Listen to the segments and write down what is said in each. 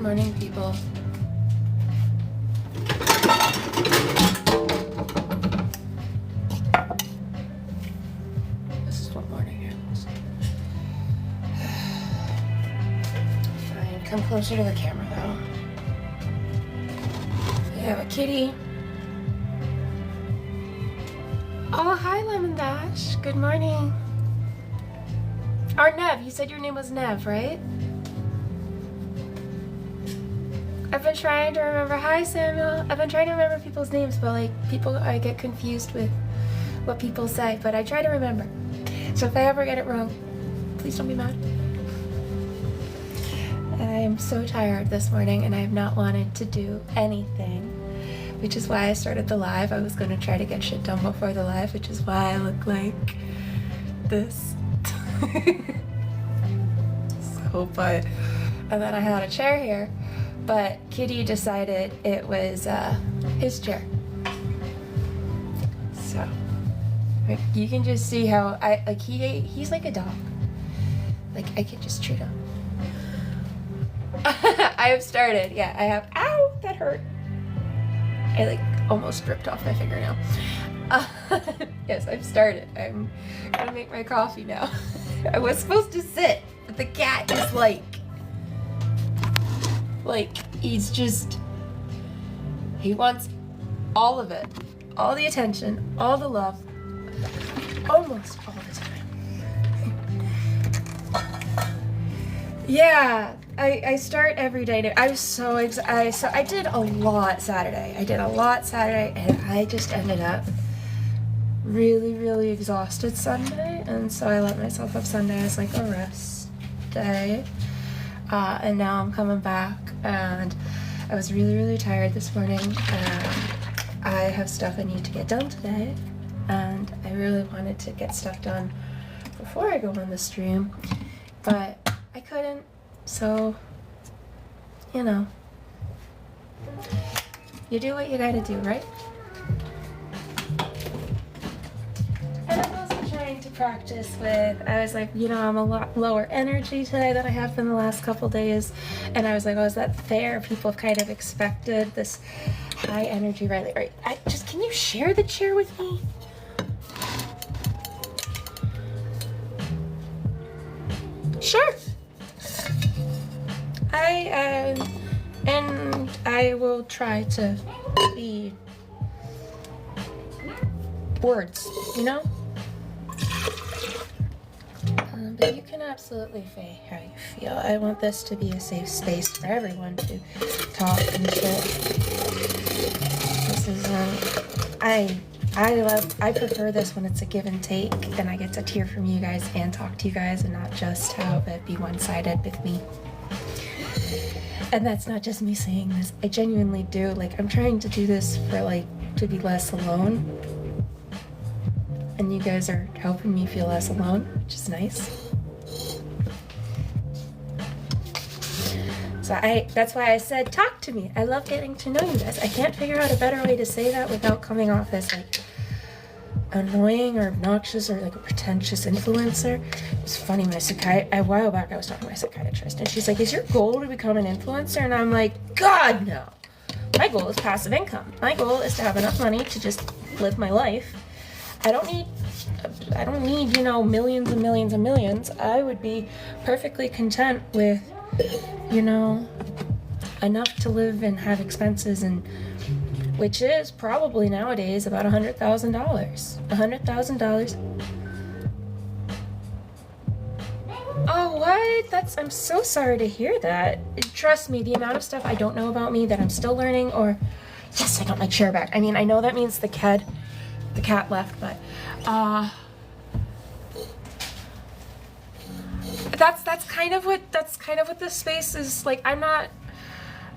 morning, people. This is what morning is. Fine, come closer to the camera, though. We have a kitty. Oh, hi, Lemon Dash. Good morning. Or Nev. You said your name was Nev, right? I've been trying to remember. Hi, Samuel. I've been trying to remember people's names, but like I get confused with what people say, but I try to remember. So if I ever get it wrong, please don't be mad. I'm so tired this morning and I have not wanted to do anything, which is why I started the live. I was going to try to get shit done before the live, which is why I look like this. And then I had a chair here, but Kitty decided it was his chair. So like, you can just see how he's like a dog. Like I could just treat him. I have started. Yeah, I have. Ow, that hurt. I like almost ripped off my fingernail. Yes, I've started. I'm gonna make my coffee now. I was supposed to sit, but the cat is like he's just, he wants all of it, all the attention, all the love, almost all the time. Yeah, I start every day. I was so excited. So I did a lot Saturday. And I just ended up really exhausted Sunday, and so I let myself have Sunday as like a rest day. And now I'm coming back, and I was really tired this morning, and I have stuff I need to get done today, and I really wanted to get stuff done before I go on the stream, but I couldn't, so, you know, you do what you gotta do, right? And I'm also trying to practice with, I was like, you know, I'm a lot lower energy today than I have been the last couple days. And I was like, oh, is that fair? People have kind of expected this high energy, Reilly. Right? Can you share the chair with me? Sure. And I will try to be words, you know? But you can absolutely say how you feel. I want this to be a safe space for everyone to talk and shit. This is, I prefer this when it's a give and take, and I get to hear from you guys and talk to you guys and not just have it be one-sided with me. And that's not just me saying this. I genuinely do. Like, I'm trying to do this for, like, to be less alone. And you guys are helping me feel less alone, which is nice. So that's why I said, talk to me. I love getting to know you guys. I can't figure out a better way to say that without coming off as like annoying or obnoxious or like a pretentious influencer. It's funny, a while back I was talking to my psychiatrist and she's like, is your goal to become an influencer? And I'm like, God, no. My goal is passive income. My goal is to have enough money to just live my life. I don't need, you know, millions and millions and millions. I would be perfectly content with, you know, enough to live and have expenses, and which is probably nowadays about $100,000. $100,000. Oh, what? I'm so sorry to hear that. Trust me, the amount of stuff I don't know about me that I'm still learning, or, yes, I got my chair back. I mean, I know that means the cat left, but that's kind of what this space is like.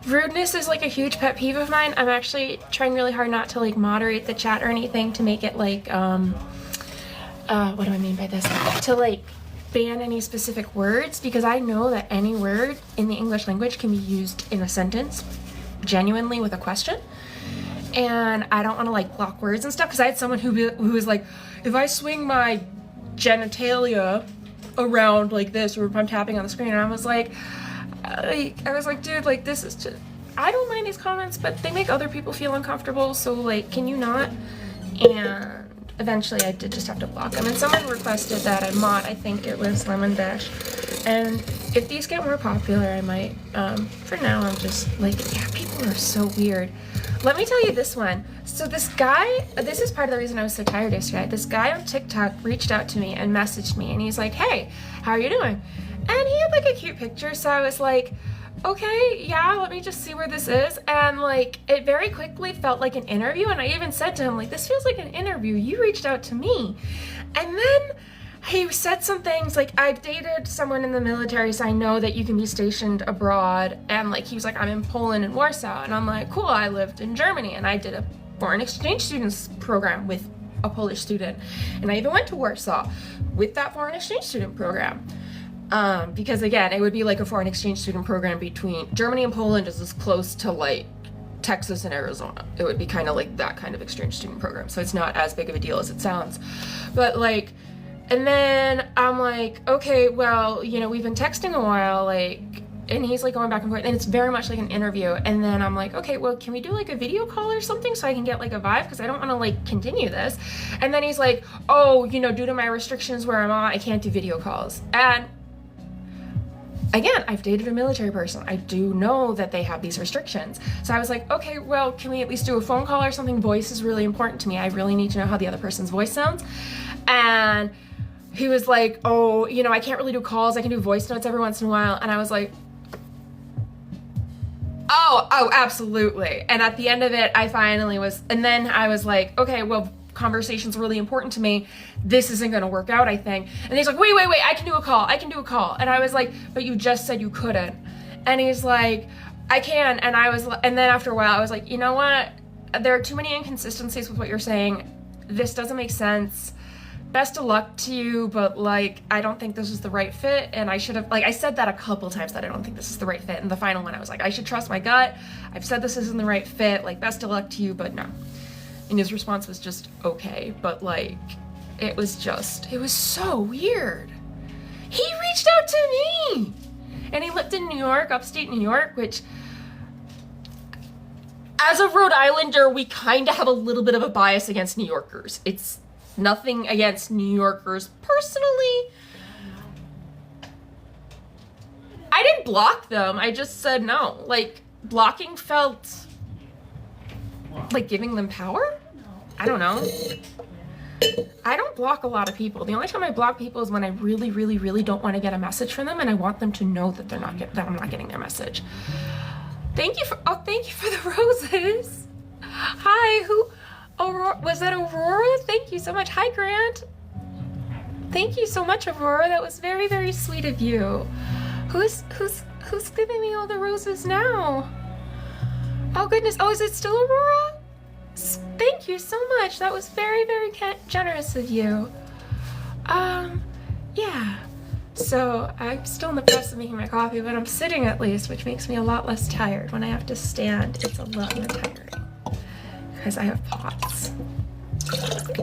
Rudeness is like a huge pet peeve of mine. I'm actually trying really hard not to like moderate the chat or anything to make it like what do I mean by this? To like ban any specific words, because I know that any word in the English language can be used in a sentence genuinely with a question. And I don't want to like block words and stuff, because I had someone who was like, if I swing my genitalia around like this, or if I'm tapping on the screen, and I was like, like, I was like, dude, like, this is just, I don't mind these comments, but they make other people feel uncomfortable, so, like, can you not? And eventually I did just have to block them. And someone requested that I mod, I think it was Lemon Dash. And if these get more popular, I might, for now, I'm just, like, yeah, people are so weird. Let me tell you this one. So this guy, this is part of the reason I was so tired yesterday. This guy on TikTok reached out to me and messaged me, and he's like, hey, how are you doing? And he had, like, a cute picture, so I was like, okay, yeah, let me just see where this is. And, like, it very quickly felt like an interview, and I even said to him, like, this feels like an interview. You reached out to me. And then he said some things, like, I've dated someone in the military, so I know that you can be stationed abroad. And, like, he was like, I'm in Poland and Warsaw. And I'm like, cool, I lived in Germany, and I did a foreign exchange students program with a Polish student. And I even went to Warsaw with that foreign exchange student program. Because again, it would be like a foreign exchange student program between Germany and Poland is as close to like Texas and Arizona. It would be kind of like that kind of exchange student program. So it's not as big of a deal as it sounds. But like, and then I'm like, okay, well, you know, we've been texting a while, like, and he's like going back and forth, and it's very much like an interview. And then I'm like, okay, well, can we do like a video call or something so I can get like a vibe? Because I don't want to like continue this. And then he's like, oh, you know, due to my restrictions where I'm at, I can't do video calls. And again, I've dated a military person. I do know that they have these restrictions. So I was like, okay, well, can we at least do a phone call or something? Voice is really important to me. I really need to know how the other person's voice sounds. And he was like, oh, you know, I can't really do calls. I can do voice notes every once in a while. And I was like, oh, absolutely. And at the end of it, I finally was, and then I was like, okay, well, conversation's really important to me. This isn't going to work out, I think. And he's like, wait, I can do a call. And I was like, but you just said you couldn't. And he's like, I can. And I was, and then after a while, I was like, you know what? There are too many inconsistencies with what you're saying. This doesn't make sense. Best of luck to you, but like, I don't think this is the right fit. And I should have, like, I said that a couple times that I don't think this is the right fit. And the final one, I was like, I should trust my gut. I've said this isn't the right fit. Like, best of luck to you, but no. And his response was just okay, but like, it was so weird. He reached out to me, and he lived in New York, upstate New York, which, as a Rhode Islander, we kind of have a little bit of a bias against New Yorkers. It's nothing against New Yorkers personally. I didn't block them, I just said no. Like, blocking felt like giving them power? I don't know. I don't block a lot of people. The only time I block people is when I really, really, really don't want to get a message from them and I want them to know that they're not that I'm not getting their message. Thank you for the roses. Hi, Aurora, was that Aurora? Thank you so much. Hi, Grant. Thank you so much, Aurora. That was very, very sweet of you. Who's giving me all the roses now? Oh goodness. Oh, is it still Aurora? Thank you so much. That was very, very generous of you. Yeah. So I'm still in the process of making my coffee, but I'm sitting at least, which makes me a lot less tired. When I have to stand, it's a lot more tiring because I have pots.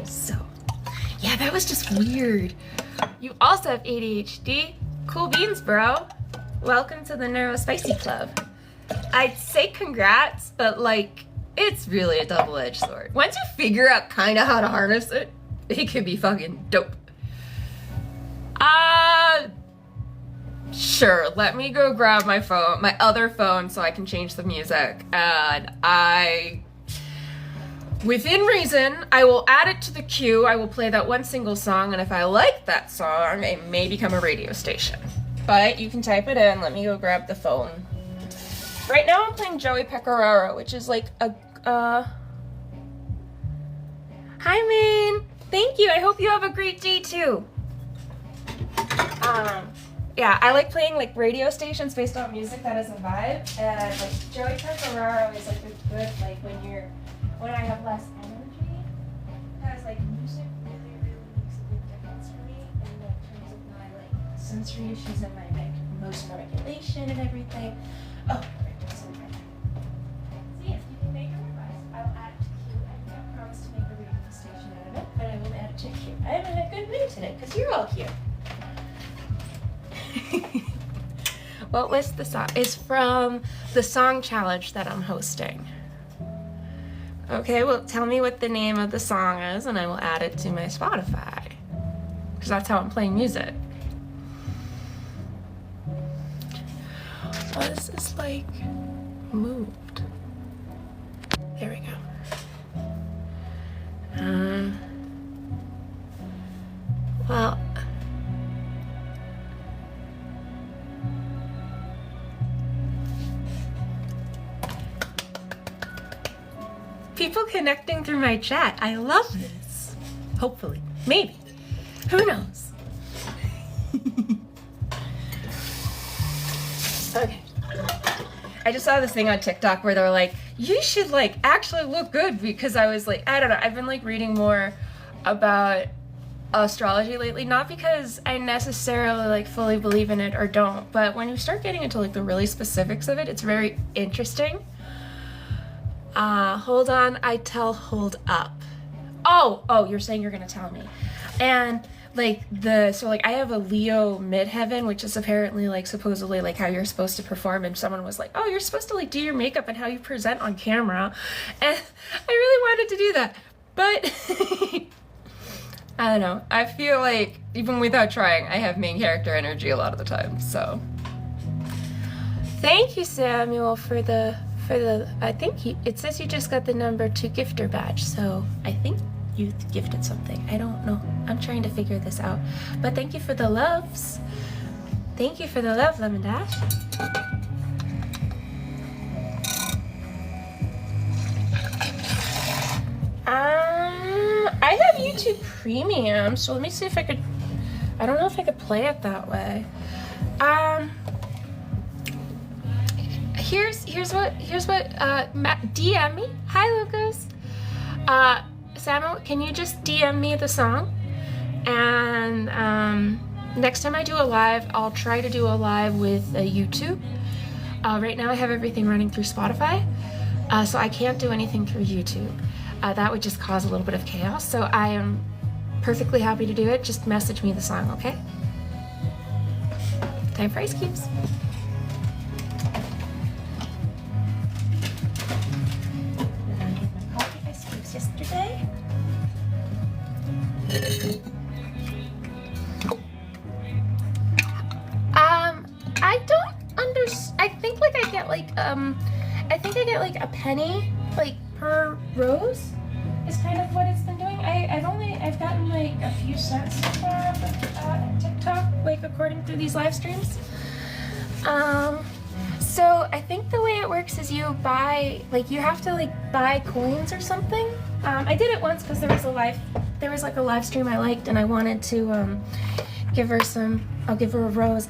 So, yeah, that was just weird. You also have ADHD. Cool beans, bro. Welcome to the Neurospicy Club. I'd say congrats, but like, it's really a double-edged sword. Once you figure out kind of how to harness it, it can be fucking dope. Sure, let me go grab my phone, my other phone, so I can change the music. And within reason, I will add it to the queue. I will play that one single song, and if I like that song, it may become a radio station. But you can type it in. Let me go grab the phone. Right now I'm playing Joey Pecoraro, which is like a, Hi, Maine. Thank you. I hope you have a great day, too. Yeah, I like playing, like, radio stations based on music that is a vibe. And, like, Joey Pecoraro is, like, a good, like, when I have less energy. Because, like, music really, really makes a big difference for me in, like, terms of my, like, sensory issues and my, like, emotional regulation and everything. Oh, right, that's so right. So, yes, you can make a request. I'll add it to the queue. I can't promise to make a radio station out of it, but I will add it to the queue. I'm in a good mood today, because you're all here. What was the song? It's from the song challenge that I'm hosting. Okay, well, tell me what the name of the song is, and I will add it to my Spotify. Because that's how I'm playing music. Oh, this is like moved. There we go. Well, people connecting through my chat. I love this. Hopefully. Maybe. Who knows? Okay. I just saw this thing on TikTok where they're like, you should like actually look good, because I was like, I don't know, I've been like reading more about astrology lately, not because I necessarily like fully believe in it or don't, but when you start getting into like the really specifics of it, it's very interesting. Hold on, hold up. Oh, you're saying you're gonna tell me. And like I have a Leo midheaven, which is apparently like supposedly like how you're supposed to perform, and someone was like, oh, you're supposed to like do your makeup and how you present on camera, and I really wanted to do that, but I don't know, I feel like even without trying, I have main character energy a lot of the time. So thank you, Samuel, for the I think it says you just got the number 2 gifter badge, so I think you gifted something. I don't know. I'm trying to figure this out. But thank you for the loves. Thank you for the love, Lemon Dash. I have YouTube Premium, so let me see if I could. I don't know if I could play it that way. Here's what Matt, DM me. Hi, Lucas. Samuel, can you just DM me the song? And next time I do a live, I'll try to do a live with YouTube. Right now I have everything running through Spotify, so I can't do anything through YouTube. That would just cause a little bit of chaos, so I am perfectly happy to do it. Just message me the song, okay? Time for ice cubes. Yesterday. I don't understand. I think like I get like I think I get like a penny like per rose is kind of what it's been doing. I've gotten like a few cents so far of TikTok, like according to these live streams. So I think the way it works is you buy, like you have to like buy coins or something. I did it once because there was like a live stream I liked, and I wanted to give her I'll give her a rose,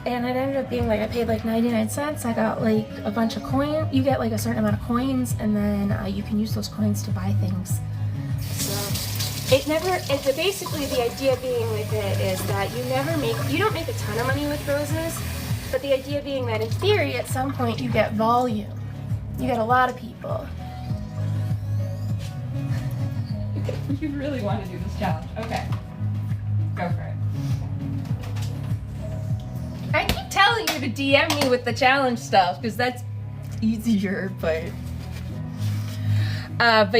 and it ended up being like I paid like 99 cents. I got like a bunch of coins. You get like a certain amount of coins, and then you can use those coins to buy things. So basically the idea being with it is that you don't make a ton of money with roses. But the idea being that in theory, at some point, you get volume. You get a lot of people. You really want to do this challenge. Okay. Go for it. I keep telling you to DM me with the challenge stuff, because that's easier, but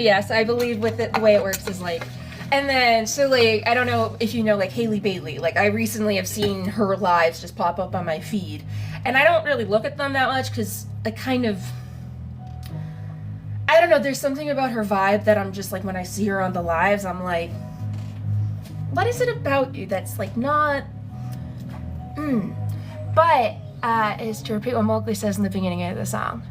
yes, I believe with it, the way it works is like, and then, so like, I don't know if you know like Hailey Bailey, like I recently have seen her lives just pop up on my feed, and I don't really look at them that much because I kind of, I don't know, there's something about her vibe that I'm just like, when I see her on the lives, I'm like, what is it about you that's like not, but is to repeat what Mowgli says in the beginning of the song.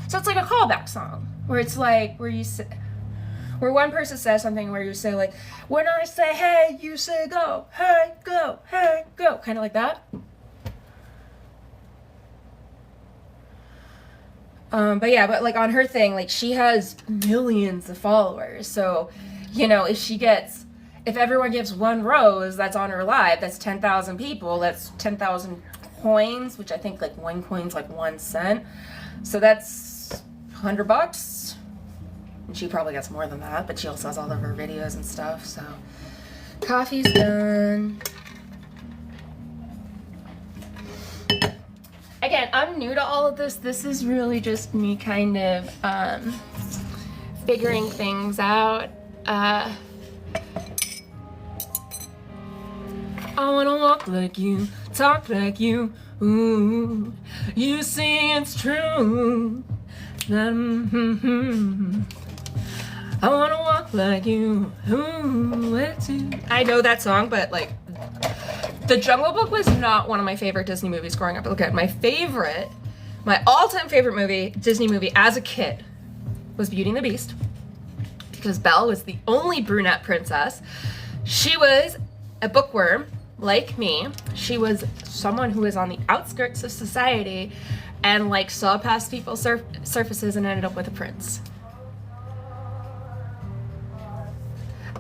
So it's like a callback song, where it's like, where one person says something where you say like, when I say hey, you say go, hey, go, kind of like that. But like on her thing, like she has millions of followers, so you know, if everyone gives one rose that's on her live, that's 10,000 people, that's 10,000 coins, which I think like one coin's like 1 cent, so that's $100. And she probably gets more than that, but she also has all of her videos and stuff, so. Coffee's done. again, I'm new to all of this. This is really just me kind of figuring things out. I wanna walk like you, talk like you, ooh, you see it's true. I wanna walk like you, ooh, it's you. I know that song, but like, The Jungle Book was not one of my favorite Disney movies growing up. Look at my all-time favorite Disney movie as a kid was Beauty and the Beast, because Belle was the only brunette princess. She was a bookworm, like me. She was someone who was on the outskirts of society and like saw past people's surfaces and ended up with a prince.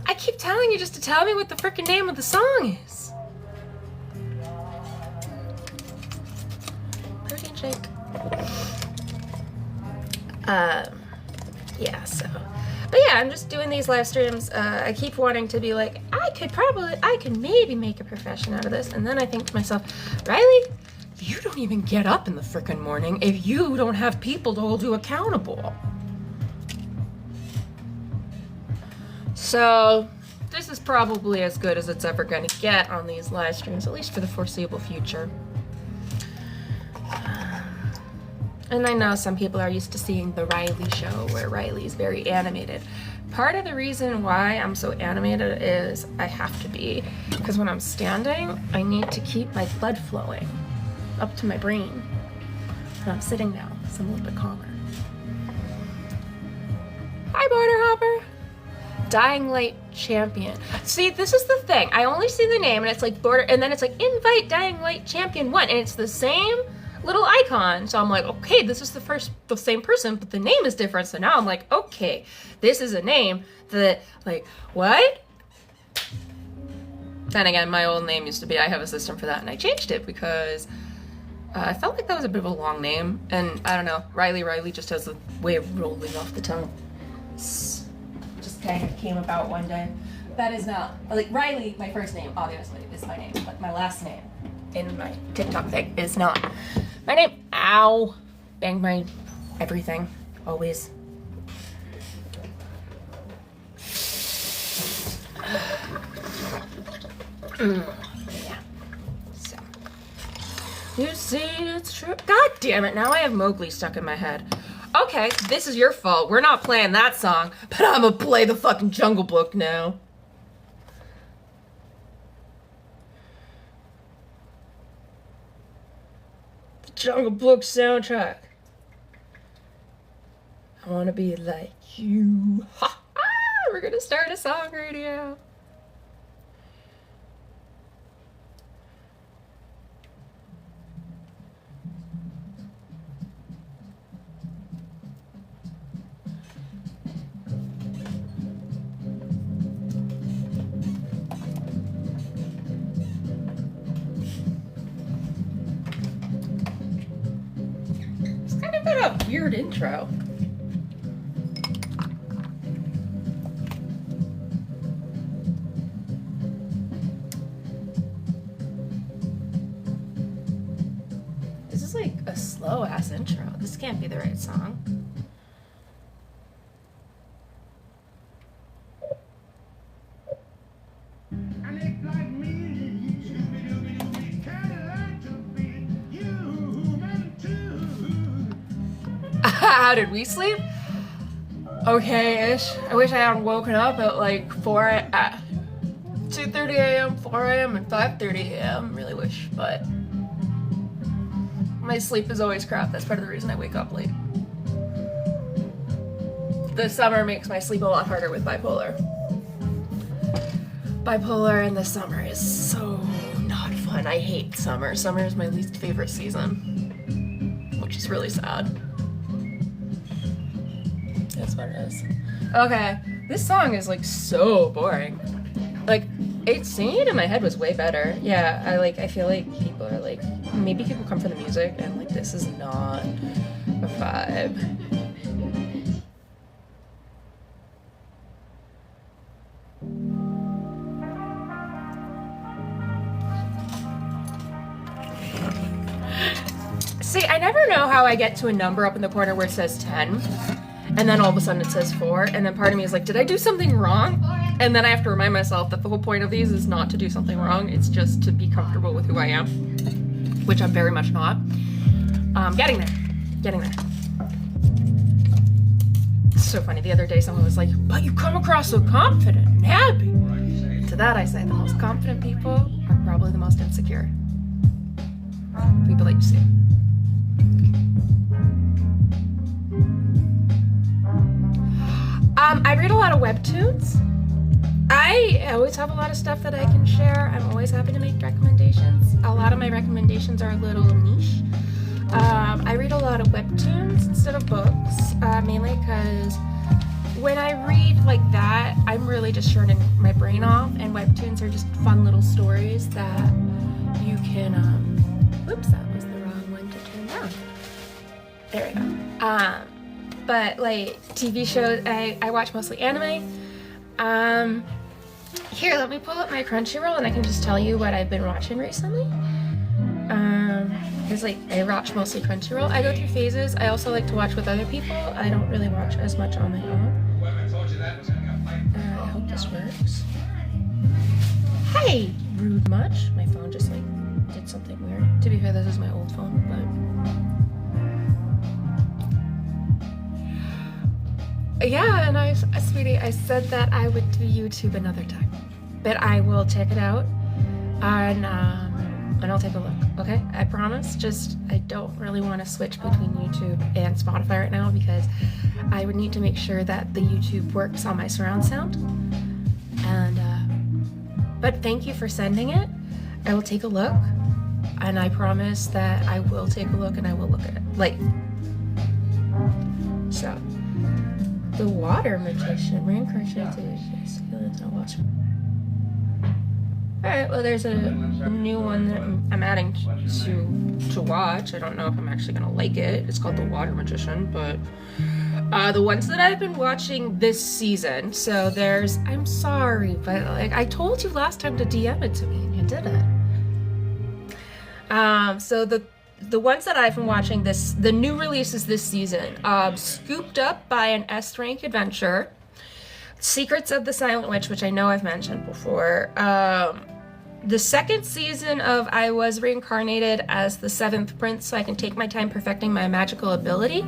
I keep telling you just to tell me what the freaking name of the song is. Protein shake. Yeah, so. But yeah, I'm just doing these live streams. I keep wanting to be like, I could maybe make a profession out of this. And then I think to myself, Reilly, you don't even get up in the frickin' morning if you don't have people to hold you accountable. So this is probably as good as it's ever going to get on these live streams, at least for the foreseeable future. And I know some people are used to seeing the Reilly show where Reilly's very animated. Part of the reason why I'm so animated is I have to be, because when I'm standing, I need to keep my blood flowing up to my brain. And I'm sitting now, so I'm a little bit calmer. Hi, Border Hopper. Dying Light Champion. See, this is the thing. I only see the name and it's like Border, and then it's like invite Dying Light Champion 1, and it's the same little icon. So I'm like, okay, this is the same person, but the name is different. So now I'm like, okay, this is a name that, like, what? Then again, my old name used to be I Have a System for That, and I changed it because I felt like that was a bit of a long name, and I don't know, Reilly just has a way of rolling off the tongue. It's just kind of came about one day. That is not, like, Reilly, my first name, obviously, is my name, but my last name in my TikTok thing is not my name. Ow. Bang my everything. Always. Yeah. So. You see, it's true. God damn it. Now I have Mowgli stuck in my head. Okay, this is your fault. We're not playing that song, but I'm gonna play the fucking Jungle Book now. Jungle Book soundtrack. I want to be like you. Ha ha! We're gonna start a song radio. A weird intro. This is like a slow ass intro. This can't be the right song. How did we sleep? Okay-ish. I wish I hadn't woken up at like 2:30 a.m., 4 a.m., and 5:30 a.m. Really wish, but my sleep is always crap. That's part of the reason I wake up late. The summer makes my sleep a lot harder with bipolar. Bipolar in the summer is so not fun. I hate summer. Summer is my least favorite season, which is really sad. That's what it is. Okay, this song is like so boring. Like, singing it in my head was way better. Yeah, I feel like people are like, maybe people come for the music and like this is not a vibe. See, ever know how I get to a number up in the corner where it says 10, and then all of a sudden it says 4, and then part of me is like, did I do something wrong? And then I have to remind myself that the whole point of these is not to do something wrong, it's just to be comfortable with who I am, which I'm very much not. Getting there. It's so funny, the other day someone was like, but you come across so confident and happy. To that I say, the most confident people are probably the most insecure. People that you see. I read a lot of webtoons. I always have a lot of stuff that I can share. I'm always happy to make recommendations. A lot of my recommendations are a little niche. I read a lot of webtoons instead of books, mainly because when I read like that, I'm really just turning my brain off, and webtoons are just fun little stories that you can, oops, that was the wrong one to turn down. There we go. But like TV shows, I watch mostly anime. Here, let me pull up my Crunchyroll and I can just tell you what I've been watching recently. Because like I watch mostly Crunchyroll. I go through phases. I also like to watch with other people. I don't really watch as much on my own. I hope this works. Hey, rude much. My phone just like did something weird. To be fair, this is my old phone, but yeah, and sweetie, I said that I would do YouTube another time, but I will check it out, and I'll take a look, okay? I promise. Just, I don't really want to switch between YouTube and Spotify right now because I would need to make sure that the YouTube works on my surround sound, and, but thank you for sending it. I will take a look, and I promise that I will take a look and I will look at it, like, so. The Water Magician, reincarnated. Alright, well there's a new one that I'm adding to watch. I don't know if I'm actually gonna like it. It's called The Water Magician, but the ones that I've been watching this season, so there's, I'm sorry, but like I told you last time to DM it to me and you didn't. So the ones that I've been watching, the new releases this season, Scooped Up by an S-Rank Adventure, Secrets of the Silent Witch, which I know I've mentioned before, the second season of I Was Reincarnated as the Seventh Prince so I can take my time perfecting my magical ability.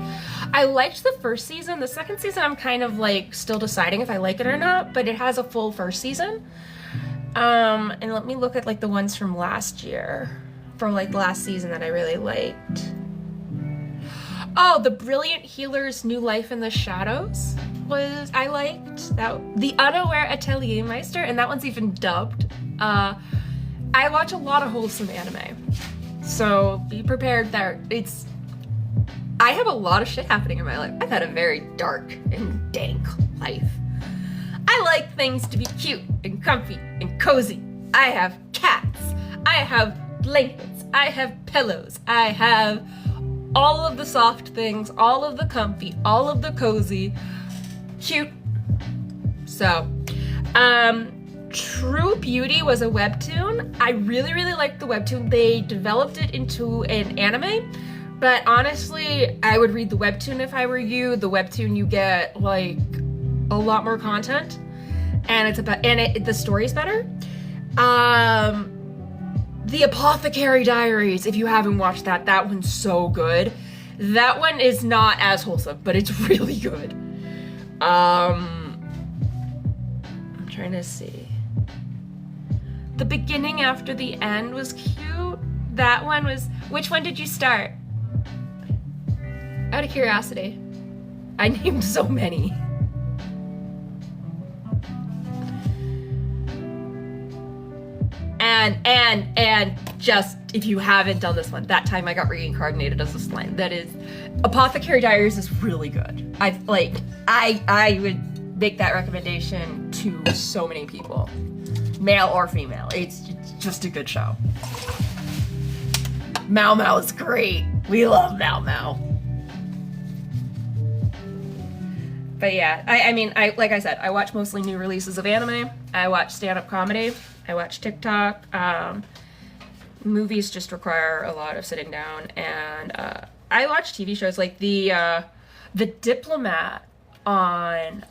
I liked the first season. The second season I'm kind of like still deciding if I like it or not, but it has a full first season. And let me look at like the ones from last year. From like last season that I really liked. Oh, The Brilliant Healer's New Life in the Shadows I liked. That, The Unaware Atelier Meister, and that one's even dubbed. I watch a lot of wholesome anime, so be prepared that I have a lot of shit happening in my life. I've had a very dark and dank life. I like things to be cute and comfy and cozy. I have cats. I have blankets, I have pillows, I have all of the soft things, all of the comfy, all of the cozy, cute. So, True Beauty was a webtoon. I really, really liked the webtoon. They developed it into an anime, but honestly, I would read the webtoon if I were you. The webtoon, you get like a lot more content, and it's about, and the story's better. The Apothecary Diaries, if you haven't watched that one's so good. That one is not as wholesome, but it's really good. I'm trying to see. The Beginning After the End was cute. That one was, which one did you start? Out of curiosity. I named so many. And just, if you haven't done this one, that time I got reincarnated as a slime. That is, Apothecary Diaries is really good. I would make that recommendation to so many people, male or female. It's just a good show. Mau Mau is great. We love Mau Mau. But yeah, I mean, like I said, I watch mostly new releases of anime. I watch stand-up comedy. I watch TikTok. Movies just require a lot of sitting down, and I watch TV shows like the Diplomat on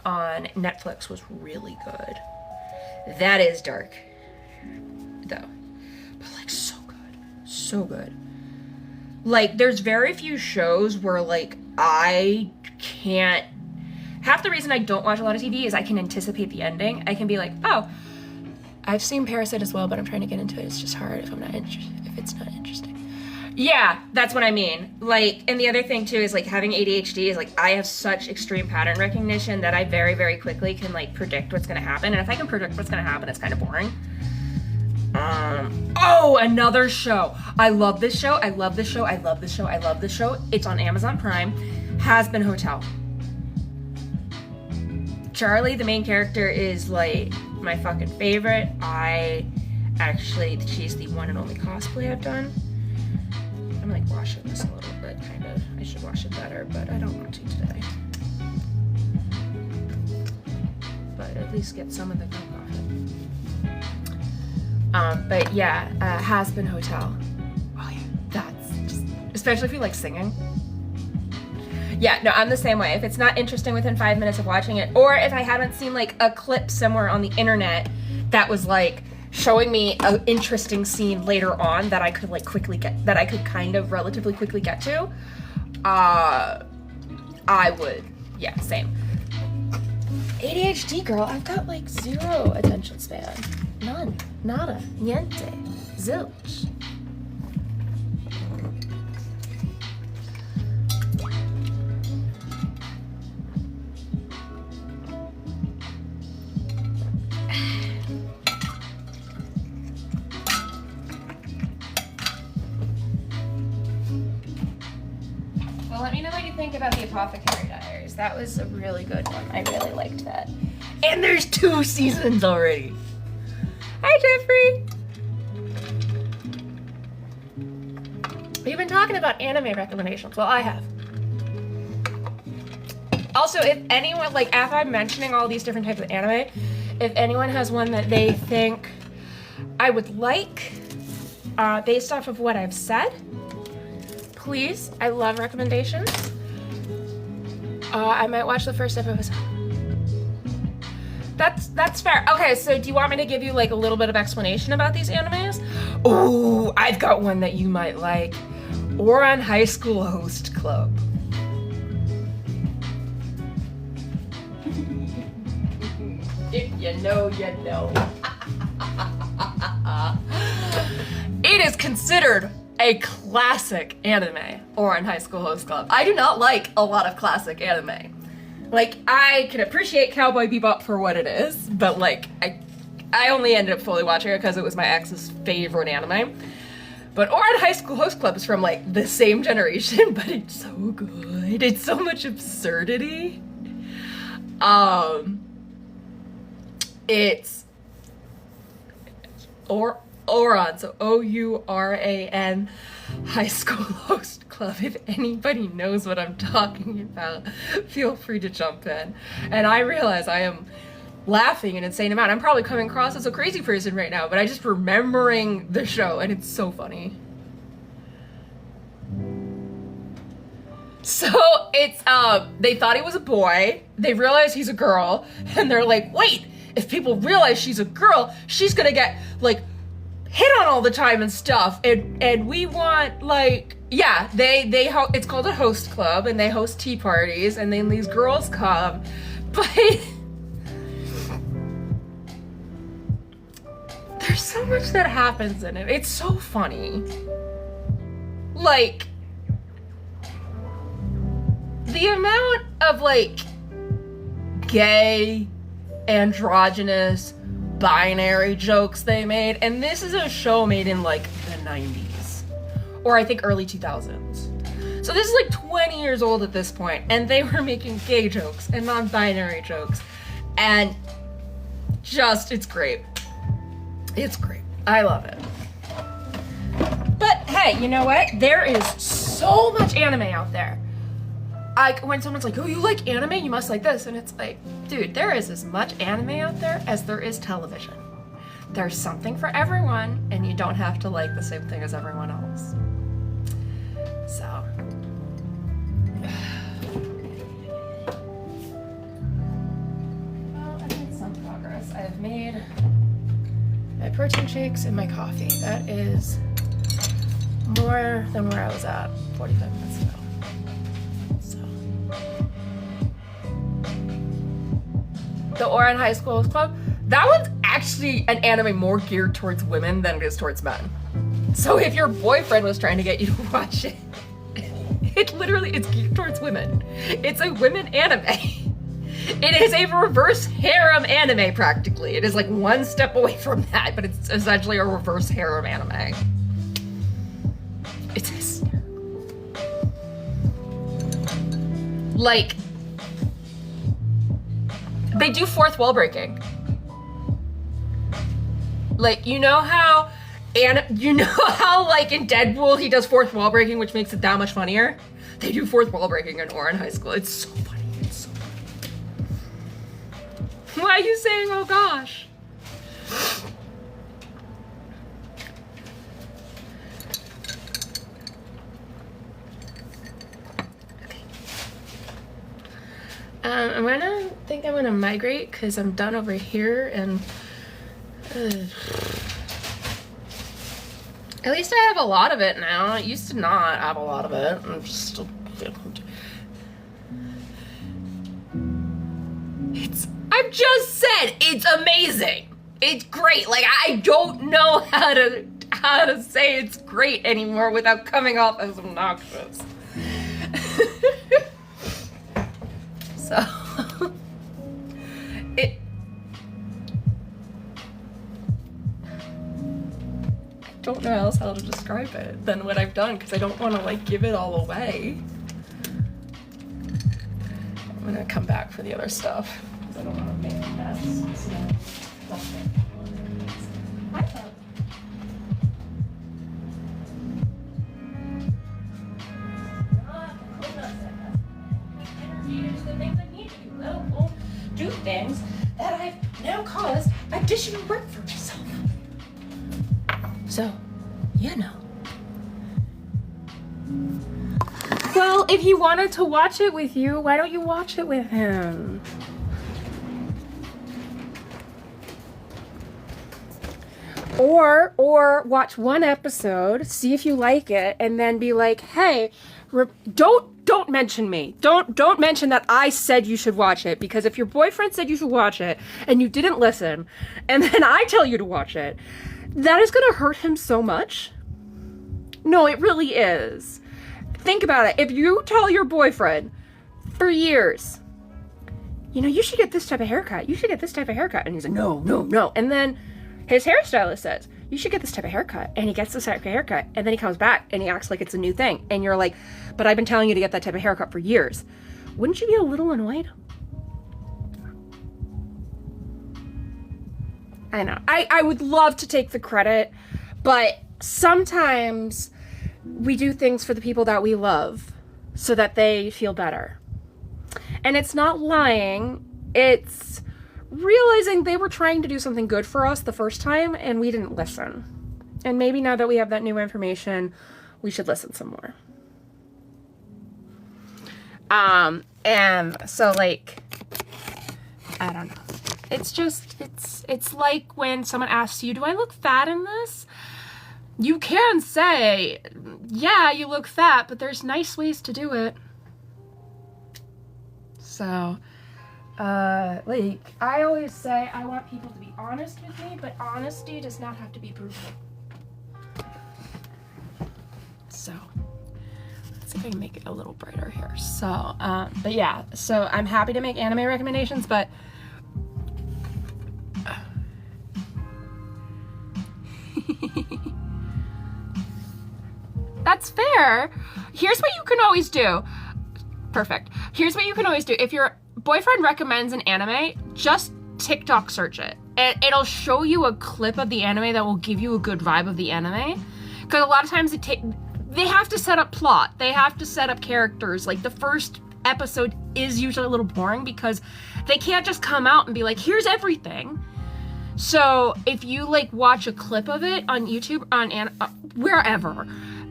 Netflix was really good. That is dark, though, but like so good. Like there's very few shows where like I can't. Half the reason I don't watch a lot of TV is I can anticipate the ending. I can be like, oh, I've seen Parasite as well, but I'm trying to get into it. It's just hard if it's not interesting. Yeah, that's what I mean. Like, and the other thing too is like having ADHD is like I have such extreme pattern recognition that I very, very quickly can like predict what's gonna happen. And if I can predict what's gonna happen, it's kind of boring. Oh, another show. I love this show. It's on Amazon Prime. Has Been Hotel. Charlie, the main character, is like my fucking favorite. She's the one and only cosplay I've done. I'm like washing this a little bit, kind of. I should wash it better, but I don't want to today. But at least get some of the gunk off it. But yeah, Has Been Hotel. Oh yeah, that's just, especially if you like singing. Yeah, no, I'm the same way. If it's not interesting within 5 minutes of watching it, or if I haven't seen like a clip somewhere on the internet that was like showing me an interesting scene later on that I could like kind of relatively quickly get to, I would, yeah, same. ADHD girl, I've got like zero attention span. None. Nada. Niente. Zilch. Let me know what you think about the Apothecary Diaries. That was a really good one. I really liked that. And there's 2 seasons already. Hi, Jeffrey. We've been talking about anime recommendations. Well, I have. Also, if anyone, like, after I'm mentioning all these different types of anime, if anyone has one that they think I would like, based off of what I've said, please, I love recommendations. I might watch the first episode. That's fair. Okay, so do you want me to give you like a little bit of explanation about these animes? Oh, I've got one that you might like. Ouran High School Host Club. If you know, you know. It is considered a classic anime, Ouran High School Host Club. I do not like a lot of classic anime. Like, I can appreciate Cowboy Bebop for what it is, but like, I only ended up fully watching it because it was my ex's favorite anime. But Ouran High School Host Club is from like the same generation, but it's so good. It's so much absurdity. It's Ouran, so O-U-R-A-N, High School Host Club. If anybody knows what I'm talking about, feel free to jump in. And I realize I am laughing an insane amount. I'm probably coming across as a crazy person right now, but I just remembering the show, and it's so funny. So it's, they thought he was a boy, they realized he's a girl, and they're like, wait, if people realize she's a girl, she's gonna get, like, hit on all the time and stuff, and we want, like, yeah, it's called a host club, and they host tea parties, and then these girls come, but there's so much that happens in it. It's so funny. Like, the amount of, like, gay, androgynous, binary jokes they made, and this is a show made in like the 90s or I think early 2000s, so this is like 20 years old at this point, and they were making gay jokes and non-binary jokes, and just, it's great. I love it. But hey, you know what, there is so much anime out there. When someone's like, oh, you like anime, you must like this, and it's like, dude, there is as much anime out there as there is television. There's something for everyone, and you don't have to like the same thing as everyone else. So, protein shakes and my coffee. That is more than where I was at 45 minutes ago. So. The Oran High School Club, that one's actually an anime more geared towards women than it is towards men. So if your boyfriend was trying to get you to watch it, it's geared towards women. It's a women anime. It is a reverse harem anime, practically. It is like one step away from that, but it's essentially a reverse harem anime. It's hysterical. Like, they do fourth wall breaking. Like, you know how like in Deadpool he does fourth wall breaking, which makes it that much funnier? They do fourth wall breaking in Oran High School. It's so funny. It's so funny. Why are you saying, oh gosh? I'm gonna migrate because I'm done over here, and at least I have a lot of it now. I used to not have a lot of it. I'm just still. I've just said it's amazing. It's great. Like, I don't know how to say it's great anymore without coming off as obnoxious. So I don't know else how to describe it than what I've done, because I don't want to like give it all away. I'm gonna come back for the other stuff because I don't want to make a mess. So I thought. The things I need to do things that I've now caused additional work for myself. So, you know. Well, if he wanted to watch it with you, why don't you watch it with him? Or watch one episode, see if you like it, and then be like, hey, don't mention me. Don't mention that I said you should watch it, because if your boyfriend said you should watch it and you didn't listen, and then I tell you to watch it, that is gonna hurt him so much. No, it really is. Think about it. If you tell your boyfriend for years, you know, you should get this type of haircut. You should get this type of haircut. And he's like, no. And then his hairstylist says, you should get this type of haircut. And he gets this type of haircut. And then he comes back and he acts like it's a new thing. And you're like, but I've been telling you to get that type of haircut for years. Wouldn't you be a little annoyed? I know. I would love to take the credit, but sometimes we do things for the people that we love so that they feel better. And it's not lying. It's realizing they were trying to do something good for us the first time and we didn't listen. And maybe now that we have that new information, we should listen some more. And so, like, I don't know. It's just, it's like when someone asks you, do I look fat in this? You can say, yeah, you look fat, but there's nice ways to do it. So, like, I always say I want people to be honest with me, but honesty does not have to be brutal. So, let's see if I can make it a little brighter here. So, but yeah, so I'm happy to make anime recommendations, but that's fair. Here's what you can always do. Perfect. Here's what you can always do. If your boyfriend recommends an anime, just TikTok search it. It'll show you a clip of the anime that will give you a good vibe of the anime. Because a lot of times they have to set up plot. They have to set up characters. Like, the first episode is usually a little boring because they can't just come out and be like, here's everything. So if you like watch a clip of it on YouTube, on wherever,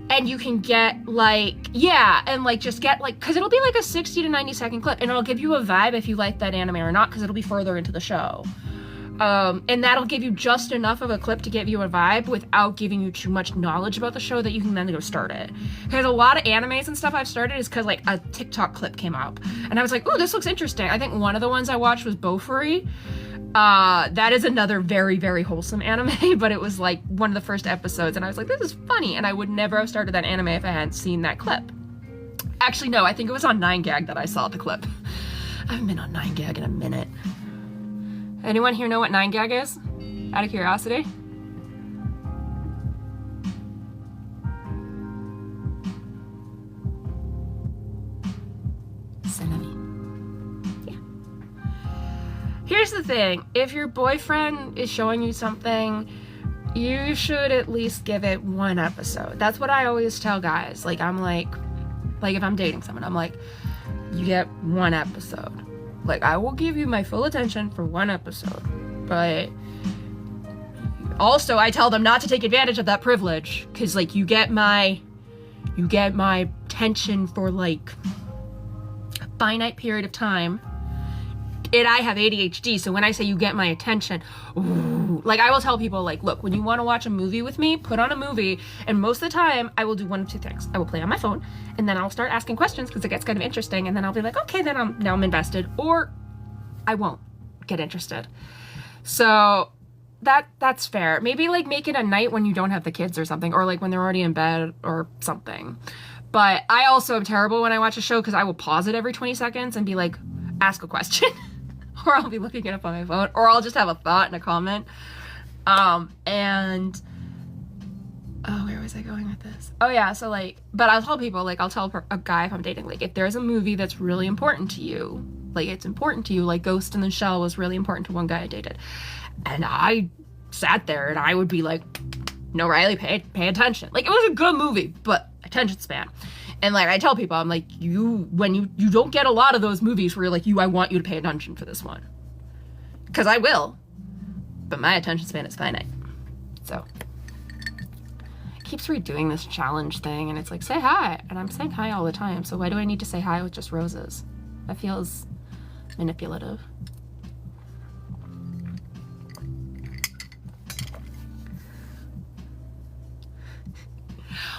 and you can get like, yeah, and like just get like, because it'll be like a 60 to 90 second clip, and it'll give you a vibe if you like that anime or not, because it'll be further into the show. And that'll give you just enough of a clip to give you a vibe without giving you too much knowledge about the show that you can then go start it. Because a lot of animes and stuff I've started is because like a TikTok clip came up and I was like, oh, this looks interesting. I think one of the ones I watched was Bofuri. That is another very, very wholesome anime, but it was like one of the first episodes and I was like, this is funny, and I would never have started that anime if I hadn't seen that clip. Actually, no, I think it was on 9gag that I saw the clip. I haven't been on 9gag in a minute. Anyone here know what 9gag is? Out of curiosity? Yeah. Here's the thing. If your boyfriend is showing you something, you should at least give it one episode. That's what I always tell guys. Like, I'm like if I'm dating someone, I'm like, you get one episode. Like, I will give you my full attention for one episode, but also I tell them not to take advantage of that privilege, because like you get my attention for like a finite period of time, and I have ADHD, so when I say you get my attention, ooh, like I will tell people like, look, when you want to watch a movie with me, put on a movie, and most of the time I will do one of two things. I will play on my phone, and then I'll start asking questions because it gets kind of interesting, and then I'll be like, okay, then I'm invested, or I won't get interested. So that's fair. Maybe like make it a night when you don't have the kids or something, or like when they're already in bed or something. But I also am terrible when I watch a show because I will pause it every 20 seconds and be like, ask a question. Or I'll be looking it up on my phone, or I'll just have a thought and a comment. And oh, where was I going with this? Oh yeah, so like, but I'll tell people, like I'll tell a guy if I'm dating, like if there's a movie that's really important to you, like it's important to you, like Ghost in the Shell was really important to one guy I dated. And I sat there and I would be like, no, Reilly, pay attention. Like it was a good movie, but attention span. And like I tell people, I'm like, you don't get a lot of those movies where you're like, I want you to pay attention for this one. Because I will. But my attention span is finite. So it keeps redoing this challenge thing, and it's like, say hi. And I'm saying hi all the time, so why do I need to say hi with just roses? That feels manipulative.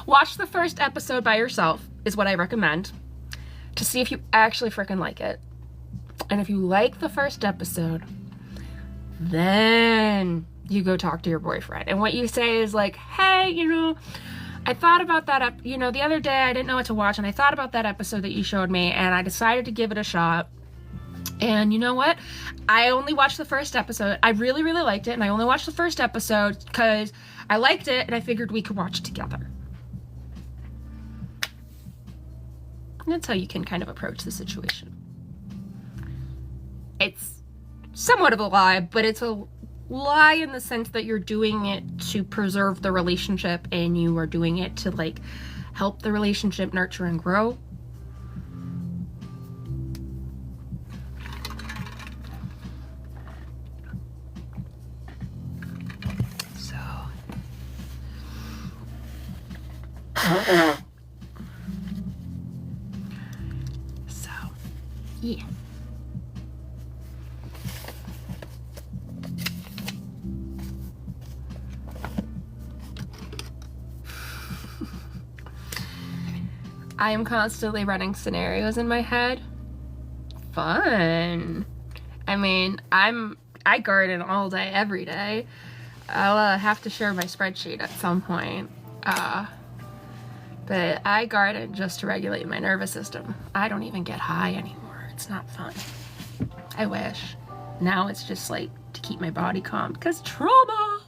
Watch the first episode by yourself is what I recommend, to see if you actually freaking like it. And if you like the first episode, then you go talk to your boyfriend. And what you say is like, hey, I thought about that, the other day I didn't know what to watch, and I thought about that episode that you showed me, and I decided to give it a shot. And you know what? I only watched the first episode. I really, really liked it, and I only watched the first episode because I liked it, and I figured we could watch it together. And that's how you can kind of approach the situation. It's somewhat of a lie, but it's a lie in the sense that you're doing it to preserve the relationship, and you are doing it to like help the relationship nurture and grow. So yeah. I am constantly running scenarios in my head. Fun. I mean, I garden all day, every day. I'll have to share my spreadsheet at some point. But I garden just to regulate my nervous system. I don't even get high anymore. It's not fun. I wish. Now it's just like to keep my body calm, because trauma.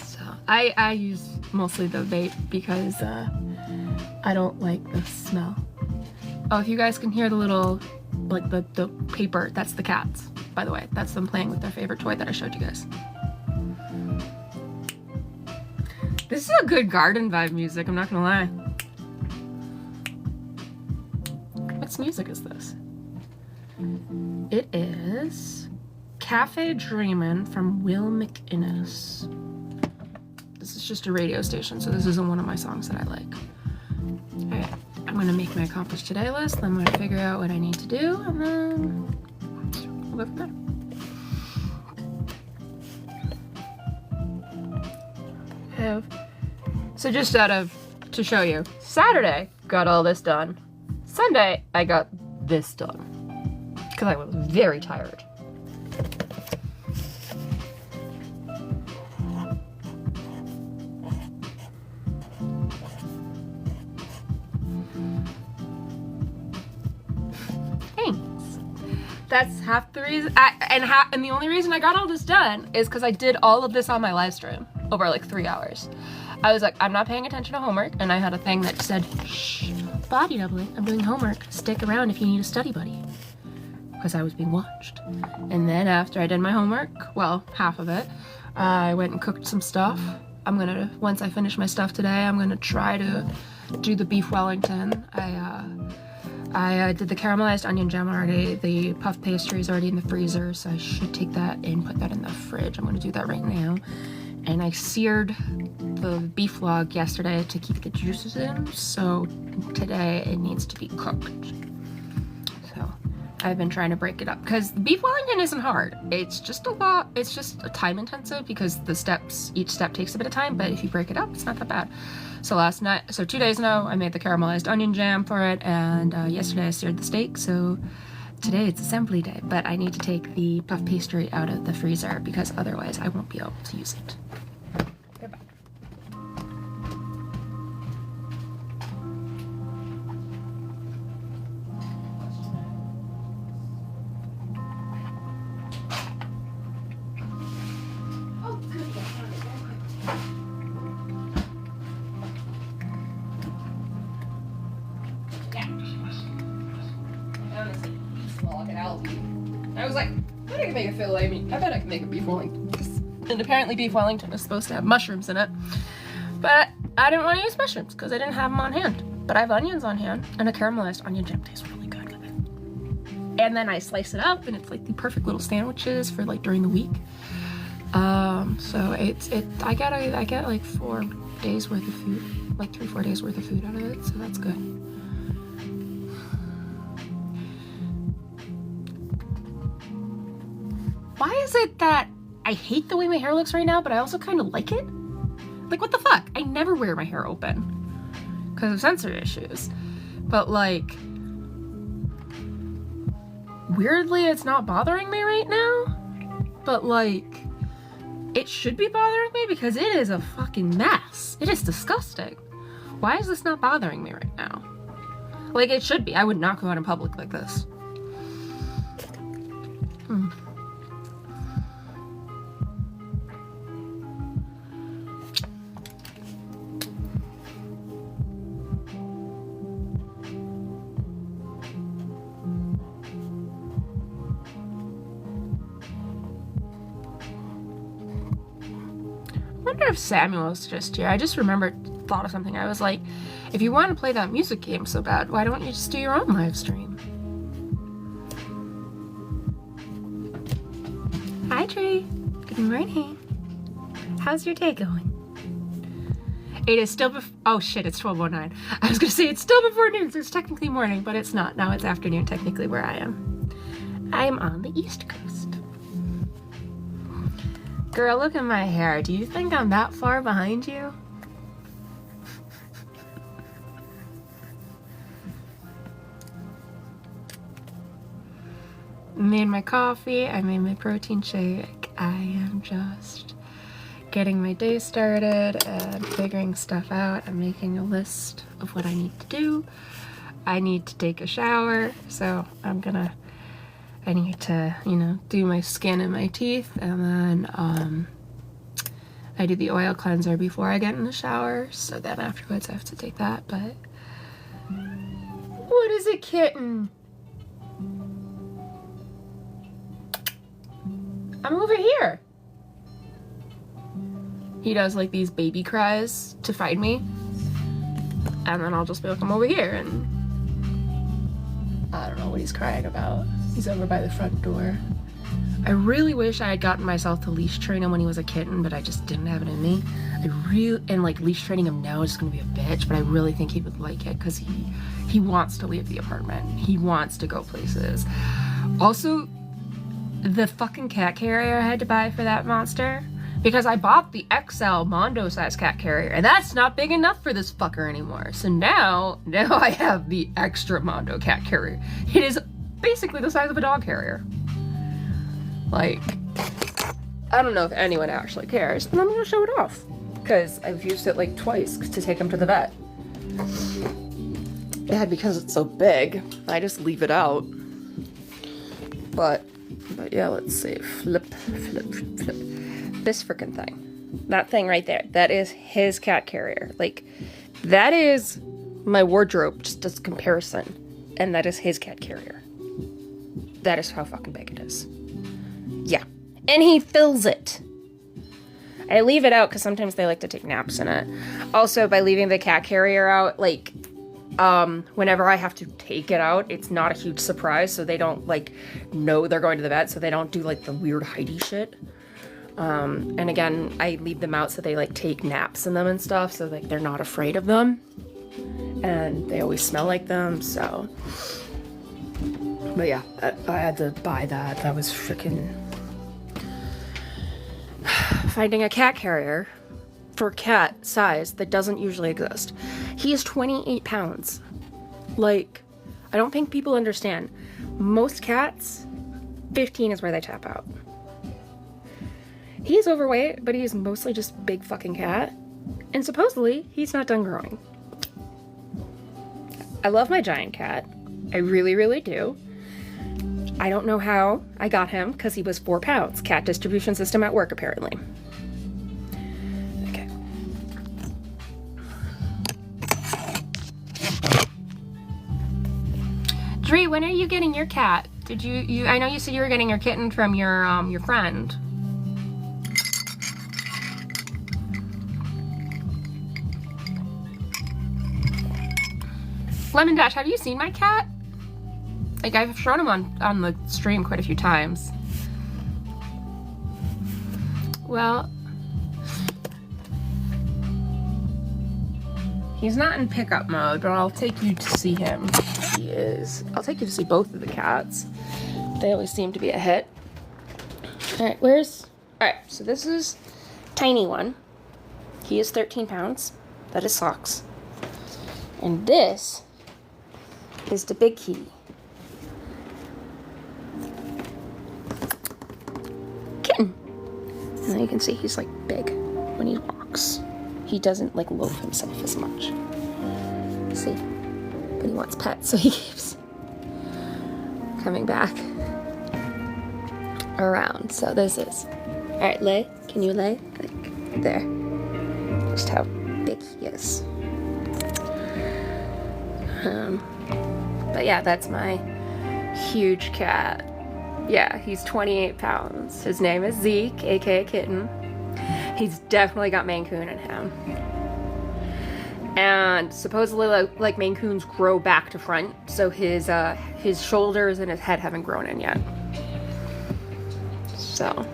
So I use mostly the vape because I don't like the smell. Oh, if you guys can hear the little, like the paper, that's the cats, by the way. That's them playing with their favorite toy that I showed you guys. This is a good garden vibe music, I'm not gonna lie. What music is this? It is Cafe Dreamin' from Will McInnes. This is just a radio station, so this isn't one of my songs that I like. Okay, I'm gonna make my accomplish today list, then I'm gonna figure out what I need to do, and then we'll go from there. So just to show you, Saturday, got all this done. Sunday, I got this done. Because I was very tired. That's half the reason, and the only reason I got all this done is because I did all of this on my live stream over like 3 hours. I was like, I'm not paying attention to homework, and I had a thing that said, shh, body doubling, I'm doing homework, stick around if you need a study buddy. Because I was being watched. And then after I did my homework, well, half of it, I went and cooked some stuff. Once I finish my stuff today, I'm gonna try to do the beef Wellington. I did the caramelized onion jam already. The puff pastry is already in the freezer, so I should take that and put that in the fridge. I'm gonna do that right now. And I seared the beef log yesterday to keep the juices in, so today it needs to be cooked. So I've been trying to break it up because the beef Wellington isn't hard. It's just a lot, it's just time intensive because each step takes a bit of time, but if you break it up, it's not that bad. So 2 days ago, I made the caramelized onion jam for it, and yesterday I seared the steak, so today it's assembly day, but I need to take the puff pastry out of the freezer because otherwise I won't be able to use it. Goodbye. I was like, I bet I can make a filet meat. I bet I can make a beef Wellington. And apparently beef Wellington is supposed to have mushrooms in it. But I didn't want to use mushrooms because I didn't have them on hand. But I have onions on hand, and a caramelized onion jam tastes really good with it. And then I slice it up, and it's like the perfect little sandwiches for like during the week. So I get like 4 days worth of food, like 3-4 days worth of food out of it. So that's good. Why is it that I hate the way my hair looks right now, but I also kind of like it? Like, what the fuck? I never wear my hair open because of sensor issues. But, like, weirdly, it's not bothering me right now. But, like, it should be bothering me because it is a fucking mess. It is disgusting. Why is this not bothering me right now? Like, it should be. I would not go out in public like this. I wonder if Samuel's just here. I just thought of something. I was like, if you want to play that music game so bad, why don't you just do your own live stream? Hi, Tree. Good morning. How's your day going? It is still oh shit, it's 12:09. I was gonna say it's still before noon, so it's technically morning, but it's not. Now it's afternoon technically where I am. I'm on the East Coast. Girl, look at my hair. Do you think I'm that far behind you? I made my coffee. I made my protein shake. I am just getting my day started and figuring stuff out. I'm making a list of what I need to do. I need to take a shower, so I need to, do my skin and my teeth, and then I do the oil cleanser before I get in the shower, so then afterwards I have to take that, but what is it, kitten? I'm over here. He does like these baby cries to find me, and then I'll just be like, I'm over here, and I don't know what he's crying about. He's over by the front door. I really wish I had gotten myself to leash train him when he was a kitten, but I just didn't have it in me. And like leash training him now is gonna be a bitch, but I really think he would like it because he wants to leave the apartment. He wants to go places. Also, the fucking cat carrier I had to buy for that monster, because I bought the XL Mondo size cat carrier, and that's not big enough for this fucker anymore. So now I have the extra Mondo cat carrier. It is basically the size of a dog carrier. Like, I don't know if anyone actually cares, and I'm gonna show it off because I've used it like twice to take him to the vet. Yeah, because it's so big, I just leave it out. But yeah, let's see. Flip. This freaking thing. That thing right there. That is his cat carrier. Like, that is my wardrobe, just as a comparison. And that is his cat carrier. That is how fucking big it is. Yeah. And he fills it. I leave it out because sometimes they like to take naps in it. Also, by leaving the cat carrier out, like, whenever I have to take it out, it's not a huge surprise, so they don't, like, know they're going to the vet, so they don't do, like, the weird hidey shit. And again, I leave them out so they, like, take naps in them and stuff, so, like, they're not afraid of them. And they always smell like them, so... But yeah, I had to buy that. That was freaking... Finding a cat carrier for cat size that doesn't usually exist. He is 28 pounds. Like, I don't think people understand. Most cats, 15 is where they tap out. He's overweight, but he's mostly just big fucking cat. And supposedly, he's not done growing. I love my giant cat. I really, really do. I don't know how I got him, because he was 4 pounds. Cat distribution system at work, apparently. Okay. Dree, when are you getting your cat? Did you I know you said you were getting your kitten from your friend. Lemon Dash, have you seen my cat? Like, I've shown him on the stream quite a few times. Well, he's not in pickup mode, but I'll take you to see him. He is. I'll take you to see both of the cats. They always seem to be a hit. Alright, alright, so this is tiny one. He is 13 pounds. That is Socks. And this is the big kitty. Kitten. And then you can see he's like big when he walks. He doesn't like loaf himself as much. See? But he wants pets, so he keeps coming back around. So this is. Alright, lay. Can you lay? Like there. Just how big he is. But yeah, that's my huge cat. Yeah, he's 28 pounds. His name is Zeke, aka Kitten. He's definitely got Maine Coon in him. And supposedly, like Maine Coons grow back to front, so his shoulders and his head haven't grown in yet. So.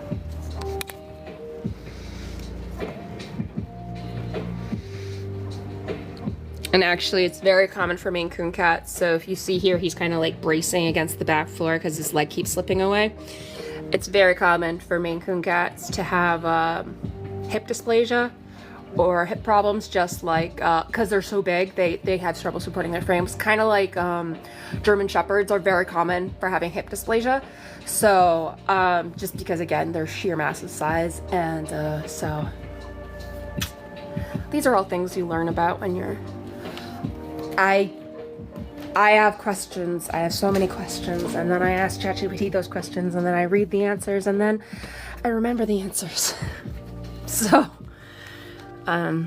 And actually, it's very common for Maine Coon cats. So if you see here, he's kind of like bracing against the back floor because his leg keeps slipping away. It's very common for Maine Coon cats to have hip dysplasia or hip problems, just like, because they're so big, they have trouble supporting their frames. Kind of like German Shepherds are very common for having hip dysplasia. So just because, again, their sheer massive size. And so these are all things you learn about when you're... I have questions. I have so many questions, and then I ask ChatGPT those questions, and then I read the answers, and then I remember the answers. So, I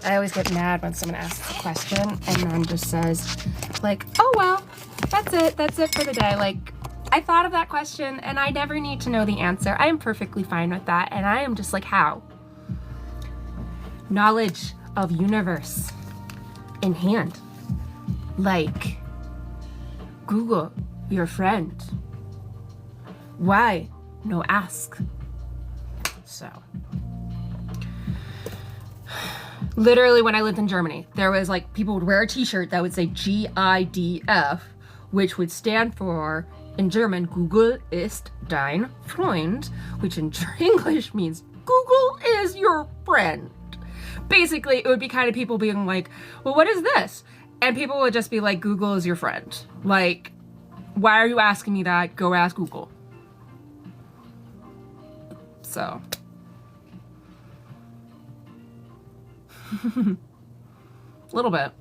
always get mad when someone asks a question and then just says, like, oh well, that's it for the day. Like, I thought of that question, and I never need to know the answer. I am perfectly fine with that, and I am just like, how? Knowledge of universe in hand. Like, Google, your friend. Why? No ask. So, literally when I lived in Germany, there was like, people would wear a t-shirt that would say GIDF, which would stand for, in German, Google ist dein Freund, which in English means Google is your friend. Basically, it would be kind of people being like, well, what is this? And people would just be like, Google is your friend. Like, why are you asking me that? Go ask Google. So. A little bit.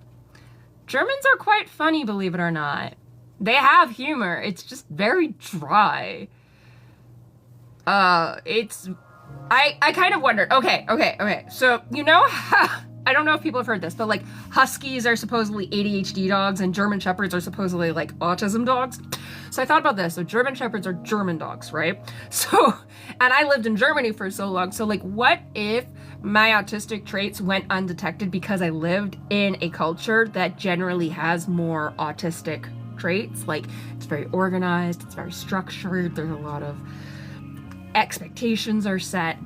Germans are quite funny, believe it or not. They have humor. It's just very dry. I kind of wondered. Okay. So, you know how, I don't know if people have heard this, but like Huskies are supposedly ADHD dogs and German Shepherds are supposedly like autism dogs. So I thought about this. So German Shepherds are German dogs, right? So, and I lived in Germany for so long. So like, what if my autistic traits went undetected because I lived in a culture that generally has more autistic traits? Like, it's very organized, it's very structured, there's a lot of expectations are set.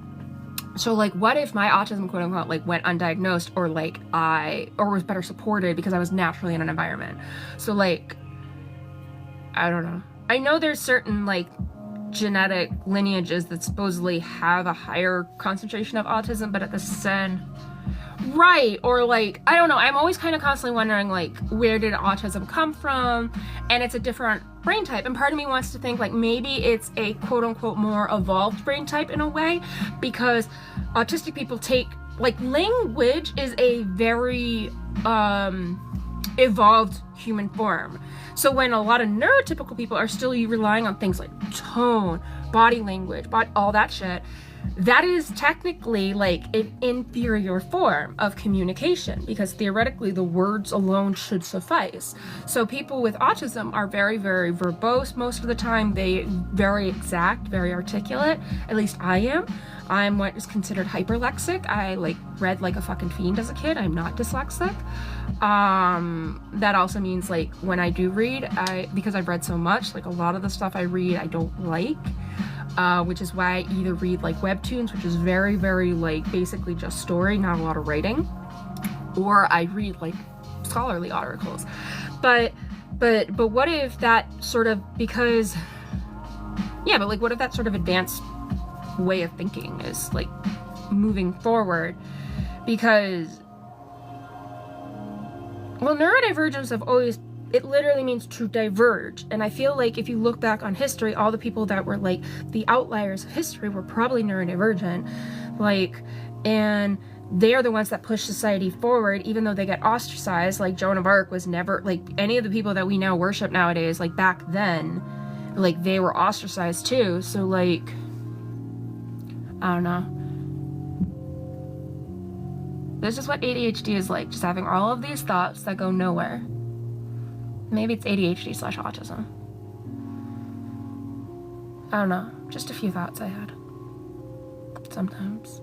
So like, what if my autism, quote unquote, like went undiagnosed, or like or was better supported because I was naturally in an environment? So like, I don't know. I know there's certain like genetic lineages that supposedly have a higher concentration of autism, but at the same, right, or like, I don't know, I'm always kind of constantly wondering like, where did autism come from? And it's a different brain type, and part of me wants to think like maybe it's a quote unquote more evolved brain type in a way, because autistic people take, like, language is a very evolved human form. So when a lot of neurotypical people are still relying on things like tone, body language, all that shit, that is technically like an inferior form of communication, because theoretically the words alone should suffice. So people with autism are very, very verbose most of the time. They very exact, very articulate. At least I am. I'm what is considered hyperlexic. I like read like a fucking fiend as a kid. I'm not dyslexic. That also means like when I do read, because I've read so much, like a lot of the stuff I read I don't like. Which is why I either read like webtoons, which is very, very like basically just story, not a lot of writing, or I read like scholarly articles. But what if that sort of, because, yeah, but like what if that sort of advanced way of thinking is like moving forward? Because, well, neurodivergence have always, it literally means to diverge. And I feel like if you look back on history, all the people that were like the outliers of history were probably neurodivergent. Like, and they're the ones that push society forward, even though they get ostracized. Like Joan of Arc was never, like any of the people that we now worship nowadays, like back then, like they were ostracized too. So like, I don't know. This is what ADHD is like, just having all of these thoughts that go nowhere. Maybe it's ADHD/autism. I don't know. Just a few thoughts I had. Sometimes.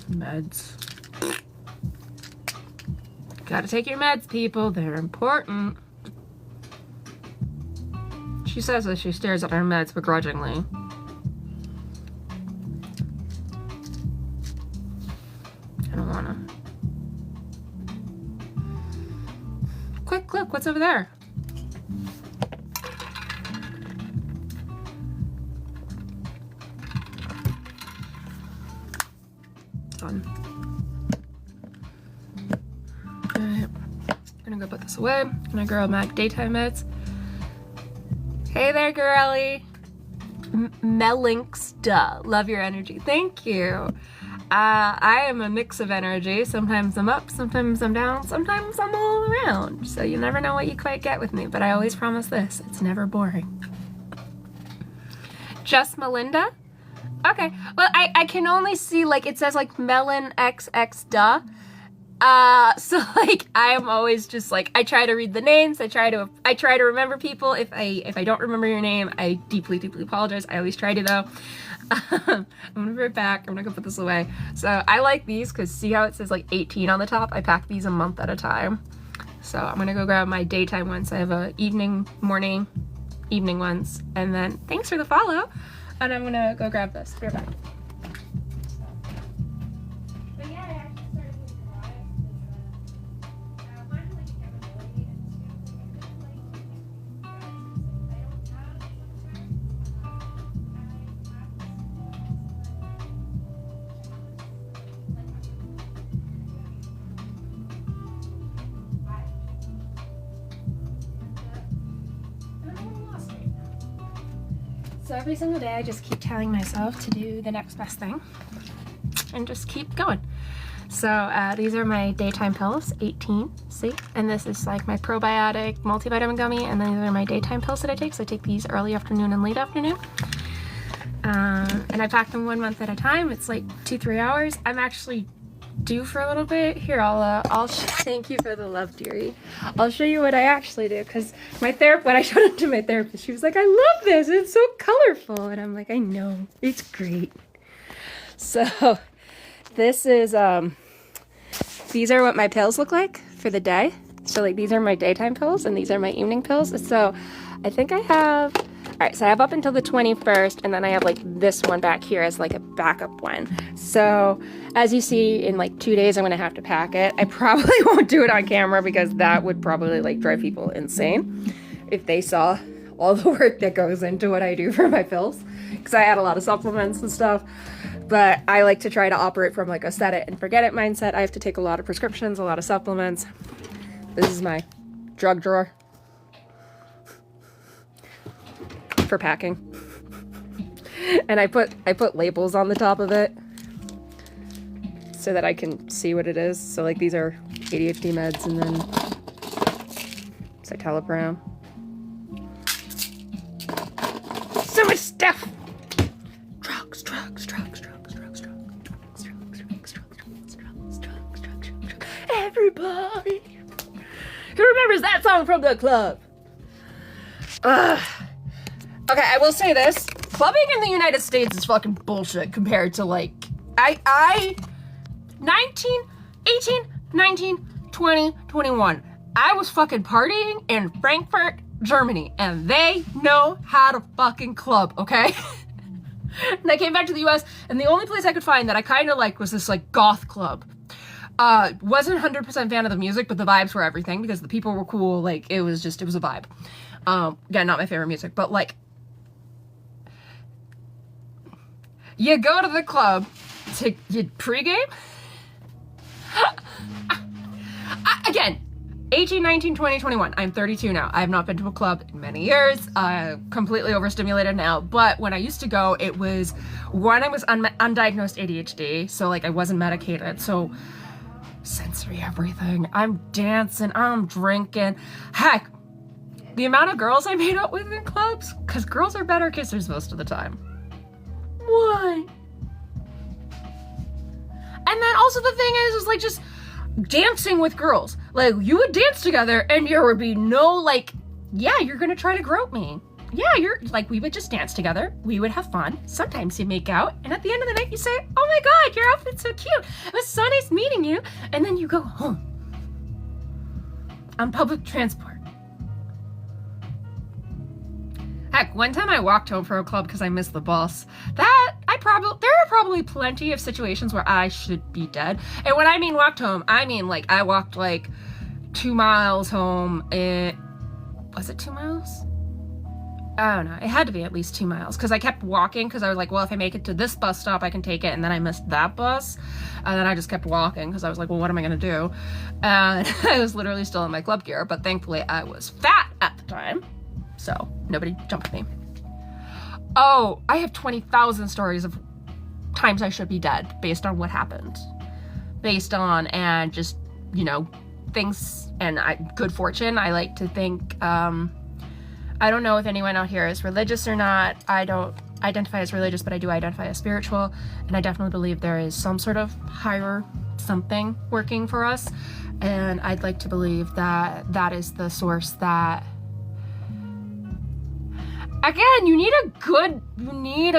Meds. Gotta take your meds, people. They're important. She says as she stares at her meds begrudgingly. I don't wanna. Quick, look, what's over there? Done. Alright, gonna go put this away. Gonna grab my daytime meds. Hey there, girly. Melinxda. Love your energy. Thank you. I am a mix of energy. Sometimes I'm up, sometimes I'm down, sometimes I'm all around. So you never know what you quite get with me, but I always promise this: it's never boring. Just Melinda. Okay. Well, I can only see, like, it says, like, melon XX duh. So, like, I am always just, like, I try to read the names. I try to remember people. If I don't remember your name, I deeply, deeply apologize. I always try to, though. I'm gonna be right back. I'm gonna go put this away. So, I like these because see how it says, like, 18 on the top? I pack these a month at a time. So, I'm gonna go grab my daytime ones. I have a evening, morning, evening ones. And then, thanks for the follow. And I'm gonna go grab this. Be right back. But yeah, I actually started thinking a lot I wanted like accountability and So every single day I just keep telling myself to do the next best thing and just keep going. So these are my daytime pills, 18, see? And this is like my probiotic multivitamin gummy, and then these are my daytime pills that I take. So I take these early afternoon and late afternoon. And I pack them 1 month at a time. It's like 2-3 hours. I'm actually due for a little bit. Here, thank you for the love, dearie. I'll show you what I actually do, because when I showed it to my therapist, she was like, I love this, it's so colorful. And I'm like, I know, it's great. So this is, these are what my pills look like for the day. So like these are my daytime pills and these are my evening pills. So I think I have, all right, so I have up until the 21st, and then I have like this one back here as like a backup one. So as you see, in like 2 days, I'm gonna have to pack it. I probably won't do it on camera because that would probably like drive people insane if they saw all the work that goes into what I do for my pills, because I add a lot of supplements and stuff. But I like to try to operate from like a set it and forget it mindset. I have to take a lot of prescriptions, a lot of supplements. This is my drug drawer for packing. And I put labels on the top of it so that I can see what it is. So like these are ADHD meds, and then citalopram. So much stuff. Drugs. Everybody who remembers that song from the club. Okay, I will say this. Clubbing in the United States is fucking bullshit compared to like, 18, 19, 20, 21. I was fucking partying in Frankfurt, Germany, and they know how to fucking club, okay? And I came back to the US, and the only place I could find that I kind of liked was this like goth club. Wasn't 100% fan of the music, but the vibes were everything because the people were cool. Like, it was a vibe. Again, not my favorite music, but like, you go to the club to you pregame. Again, 18, 19, 20, 21. I'm 32 now. I have not been to a club in many years. Completely overstimulated now. But when I used to go, it was when I was undiagnosed ADHD. So like I wasn't medicated. So sensory everything. I'm dancing. I'm drinking. Heck, the amount of girls I made out with in clubs, because girls are better kissers most of the time. What? And then also the thing is like just dancing with girls. Like, you would dance together and there would be no like, yeah, you're gonna try to grope me. Yeah, you're like, we would just dance together. We would have fun. Sometimes you make out, and at the end of the night you say, oh my God, your outfit's so cute. It was so nice meeting you. And then you go home on public transport. Heck, one time I walked home from a club because I missed the bus. There are probably plenty of situations where I should be dead. And when I mean walked home, I mean like I walked like 2 miles home. Was it 2 miles? I don't know. It had to be at least 2 miles because I kept walking because I was like, well, if I make it to this bus stop, I can take it. And then I missed that bus. And then I just kept walking because I was like, well, what am I going to do? And I was literally still in my club gear, but thankfully I was fat at the time. So nobody jumped me. Oh, I have 20,000 stories of times I should be dead based on what happened. Based on, and just, you know, things and good fortune. I like to think, I don't know if anyone out here is religious or not. I don't identify as religious, but I do identify as spiritual, and I definitely believe there is some sort of higher something working for us, and I'd like to believe that that is the source that, again, you need a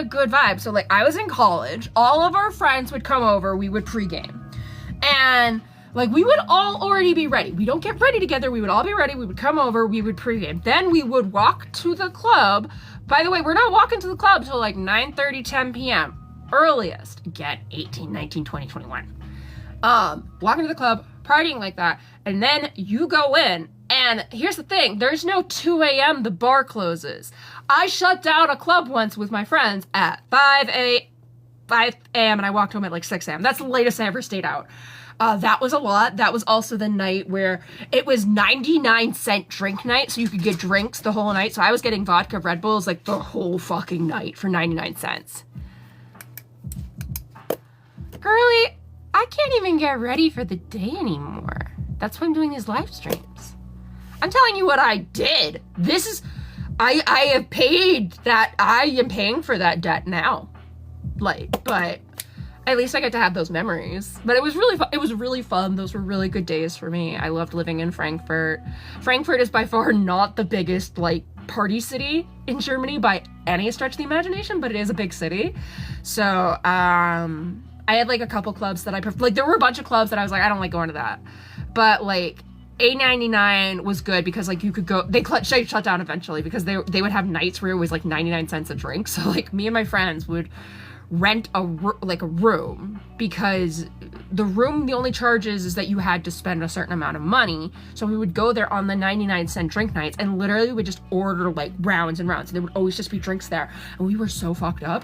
good vibe. So like, I was in college, all of our friends would come over, we would pregame, and like, we would all already be ready. We don't get ready together. We would all be ready. We would come over. We would pregame. Then we would walk to the club. By the way, we're not walking to the club till like 9:30, 10 p.m. Earliest. Again, 18, 19, 20, 21. Walking to the club, partying like that. And then you go in. And here's the thing. There's no 2 a.m. the bar closes. I shut down a club once with my friends at 5 a.m. and I walked home at like 6 a.m. That's the latest I ever stayed out. That was a lot. That was also the night where it was 99-cent drink night, so you could get drinks the whole night. So I was getting vodka Red Bulls like the whole fucking night for 99 cents. Girly, I can't even get ready for the day anymore. That's why I'm doing these live streams. I'm telling you what I did. This is, I have paid that, I am paying for that debt now. Like, but at least I get to have those memories. But it was really fun. It was really fun. Those were really good days for me. I loved living in Frankfurt. Frankfurt is by far not the biggest, like, party city in Germany by any stretch of the imagination, but it is a big city. So, I had, like, a couple clubs that I prefer. Like, there were a bunch of clubs that I was like, I don't like going to that. But, like, A99 was good because, like, you could go, they shut down eventually because they would have nights where it was, like, 99 cents a drink. So, like, me and my friends would rent a room, because the room, the only charges is that you had to spend a certain amount of money. So we would go there on the 99-cent drink nights and literally would just order like rounds and rounds. There would always just be drinks there, and we were so fucked up.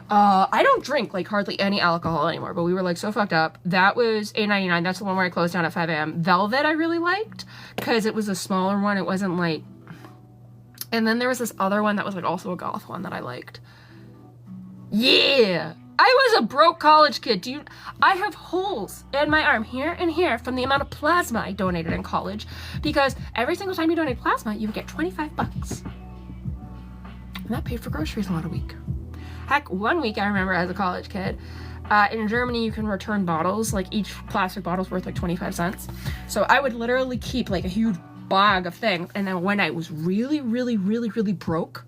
I don't drink like hardly any alcohol anymore, but we were like so fucked up. That was A99. That's the one where I closed down at 5 a.m. Velvet I really liked because it was a smaller one. It wasn't like, and then there was this other one that was like also a goth one that I liked. Yeah, I was a broke college kid, dude. I have holes in my arm here and here from the amount of plasma I donated in college, because every single time you donate plasma, you would get 25 bucks. And that paid for groceries a lot a week. Heck, one week I remember as a college kid, in Germany you can return bottles, like each plastic bottle's worth like 25 cents. So I would literally keep like a huge bag of things, and then when I was really, really, really, really broke,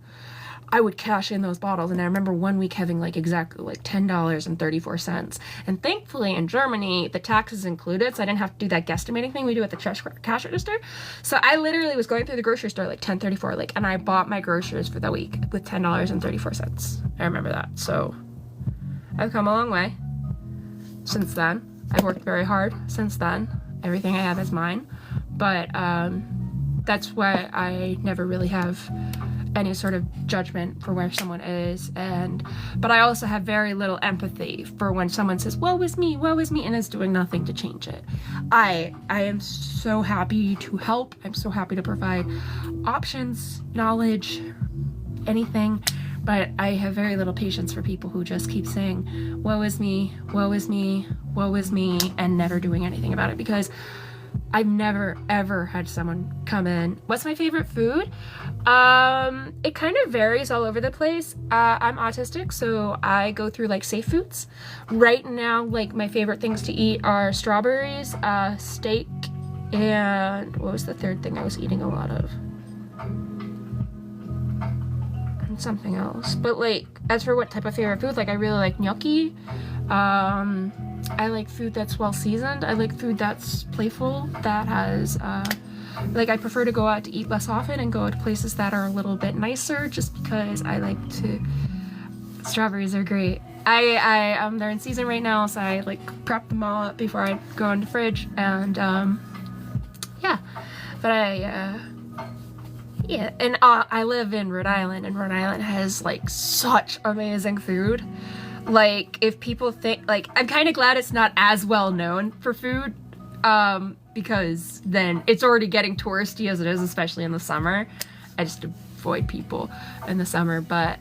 I would cash in those bottles. And I remember one week having like exactly like $10.34. And thankfully in Germany, the tax is included, so I didn't have to do that guesstimating thing we do at the cash register. So I literally was going through the grocery store like 10:34, like, and I bought my groceries for the week with $10.34. I remember that. So I've come a long way since then. I've worked very hard since then. Everything I have is mine. But that's why I never really have any sort of judgment for where someone is, but I also have very little empathy for when someone says woe is me, and is doing nothing to change it. I am so happy to help. I'm so happy to provide options, knowledge, anything, but I have very little patience for people who just keep saying woe is me, woe is me, woe is me, and never doing anything about it, because I've never ever had someone come in. What's my favorite food? It kind of varies all over the place. I'm autistic, so I go through like safe foods. Right now, like my favorite things to eat are strawberries, steak, and what was the third thing I was eating a lot of? And something else. But like, as for what type of favorite food, like I really like gnocchi. I like food that's well seasoned. I like food that's playful, that has, like I prefer to go out to eat less often and go to places that are a little bit nicer, just because I like to, strawberries are great. They're in season right now, so I like prep them all up before I go in the fridge, and, yeah, but yeah, and I live in Rhode Island, and Rhode Island has like such amazing food. Like, if people think, like, I'm kind of glad it's not as well known for food, because then it's already getting touristy as it is, especially in the summer. I just avoid people in the summer, but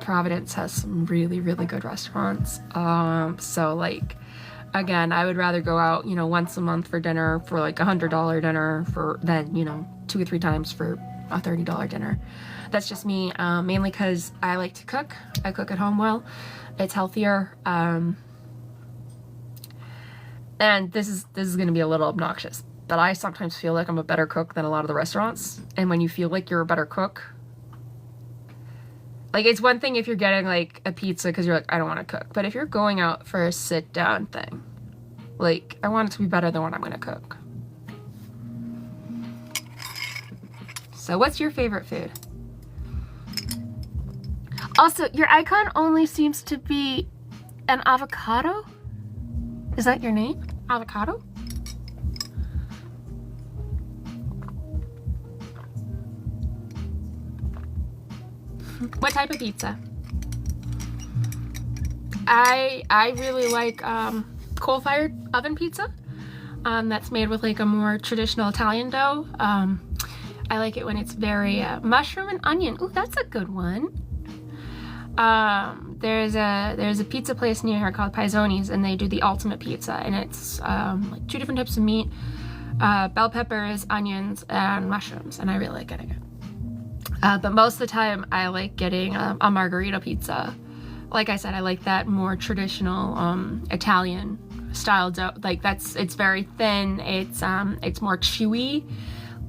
Providence has some really, really good restaurants. So, like, again, I would rather go out, you know, once a month for dinner for, like, $100 dinner than, you know, 2 or 3 times for a $30 dinner. That's just me, mainly because I like to cook. I cook at home well. It's healthier. And this is going to be a little obnoxious, but I sometimes feel like I'm a better cook than a lot of the restaurants. And when you feel like you're a better cook, like, it's one thing if you're getting like a pizza because you're like, I don't want to cook. But if you're going out for a sit down thing, like, I want it to be better than what I'm going to cook. So what's your favorite food? Also, your icon only seems to be an avocado. Is that your name? Avocado? What type of pizza? I really like coal-fired oven pizza. That's made with like a more traditional Italian dough. I like it when it's very mushroom and onion. Ooh, that's a good one. There's a pizza place near here called Pizzoni's, and they do the ultimate pizza, and it's like 2 different types of meat, bell peppers, onions, and mushrooms, and I really like getting it. But most of the time, I like getting a margarita pizza. Like I said, I like that more traditional Italian style dough. Like it's very thin. It's more chewy,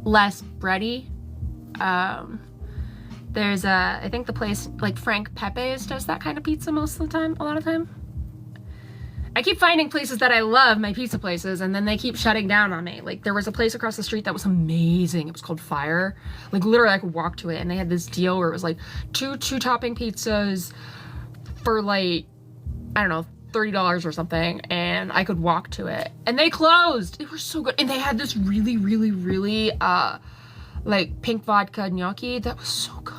less bready. There's I think the place like Frank Pepe's does that kind of pizza most of the time, a lot of time. I keep finding places that I love, my pizza places, and then they keep shutting down on me. Like, there was a place across the street that was amazing. It was called Fire. Like, literally I could walk to it, and they had this deal where it was like two topping pizzas for like, I don't know, $30 or something, and I could walk to it. And they closed. They were so good. And they had this really, really, really like pink vodka gnocchi that was so good.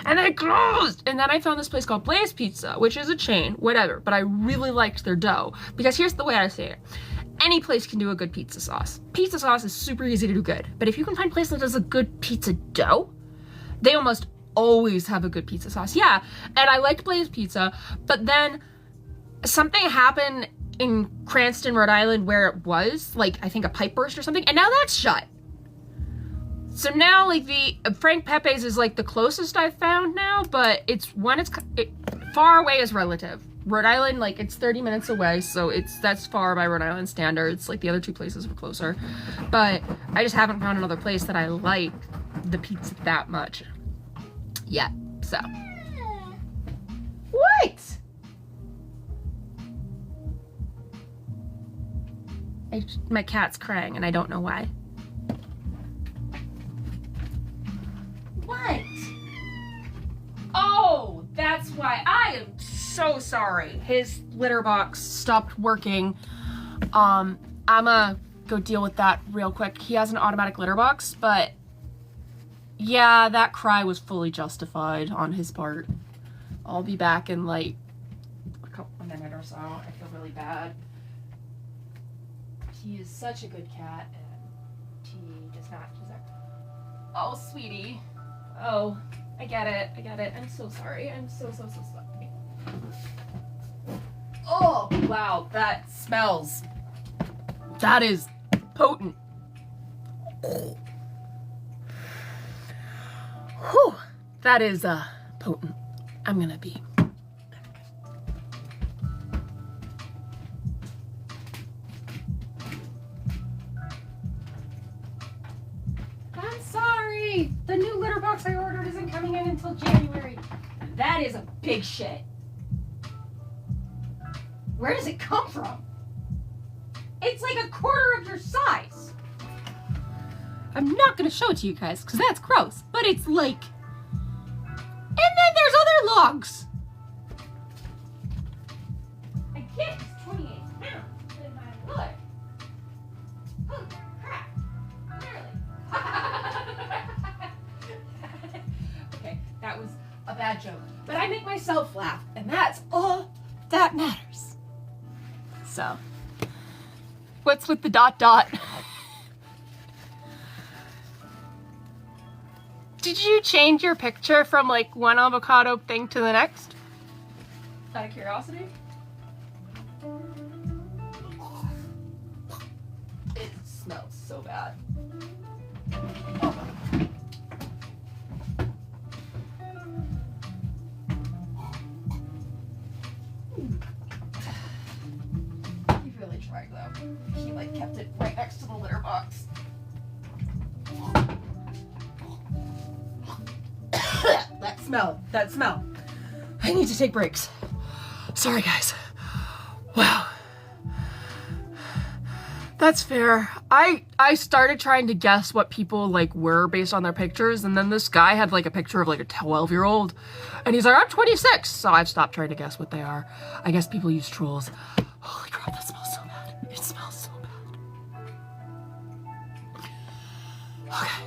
And they closed. And then I found this place called Blaze Pizza, which is a chain, whatever, but I really liked their dough, because here's the way I say it. Any place can do a good pizza sauce. Pizza sauce is super easy to do good, but if you can find a place that does a good pizza dough, they almost always have a good pizza sauce. Yeah, and I liked Blaze Pizza, but then something happened in Cranston, Rhode Island, where it was, like, I think a pipe burst or something, and now that's shut. So now, like, the Frank Pepe's is, like, the closest I've found now, but it's far away is relative. Rhode Island, like, it's 30 minutes away, so that's far by Rhode Island standards. Like, the other 2 places were closer. But I just haven't found another place that I like the pizza that much yet, so. What? My cat's crying, and I don't know why. What? Oh, that's why. I am so sorry. His litter box stopped working. I'm gonna go deal with that real quick. He has an automatic litter box, but yeah, that cry was fully justified on his part. I'll be back in like a couple minutes or so. I feel really bad. He is such a good cat, and he does not deserve. Oh, sweetie. Oh, I get it. I get it. I'm so sorry. I'm so sorry. Oh, wow. That smells. That is potent. Whew. That is potent. I'm gonna be. I'm sorry. The new litter box I ordered isn't coming in until January. That is a big shit. Where does it come from? It's like a quarter of your size. I'm not gonna show it to you guys because that's gross, but it's like, and then there's other logs. I get it's 28 pounds in my foot. Oh crap, clearly. Okay, that was a bad joke, but I make myself laugh, and that's all that matters. So, what's with the dot dot? Did you change your picture from like one avocado thing to the next? Out of curiosity? It smells so bad. He like kept it right next to the litter box. That smell. I need to take breaks. Sorry, guys. Wow. That's fair. I started trying to guess what people like were based on their pictures, and then this guy had like a picture of like a 12-year-old, and he's like, I'm 26, so I've stopped trying to guess what they are. I guess people use trolls. Holy crap, that smells so bad. It smells so bad. Okay.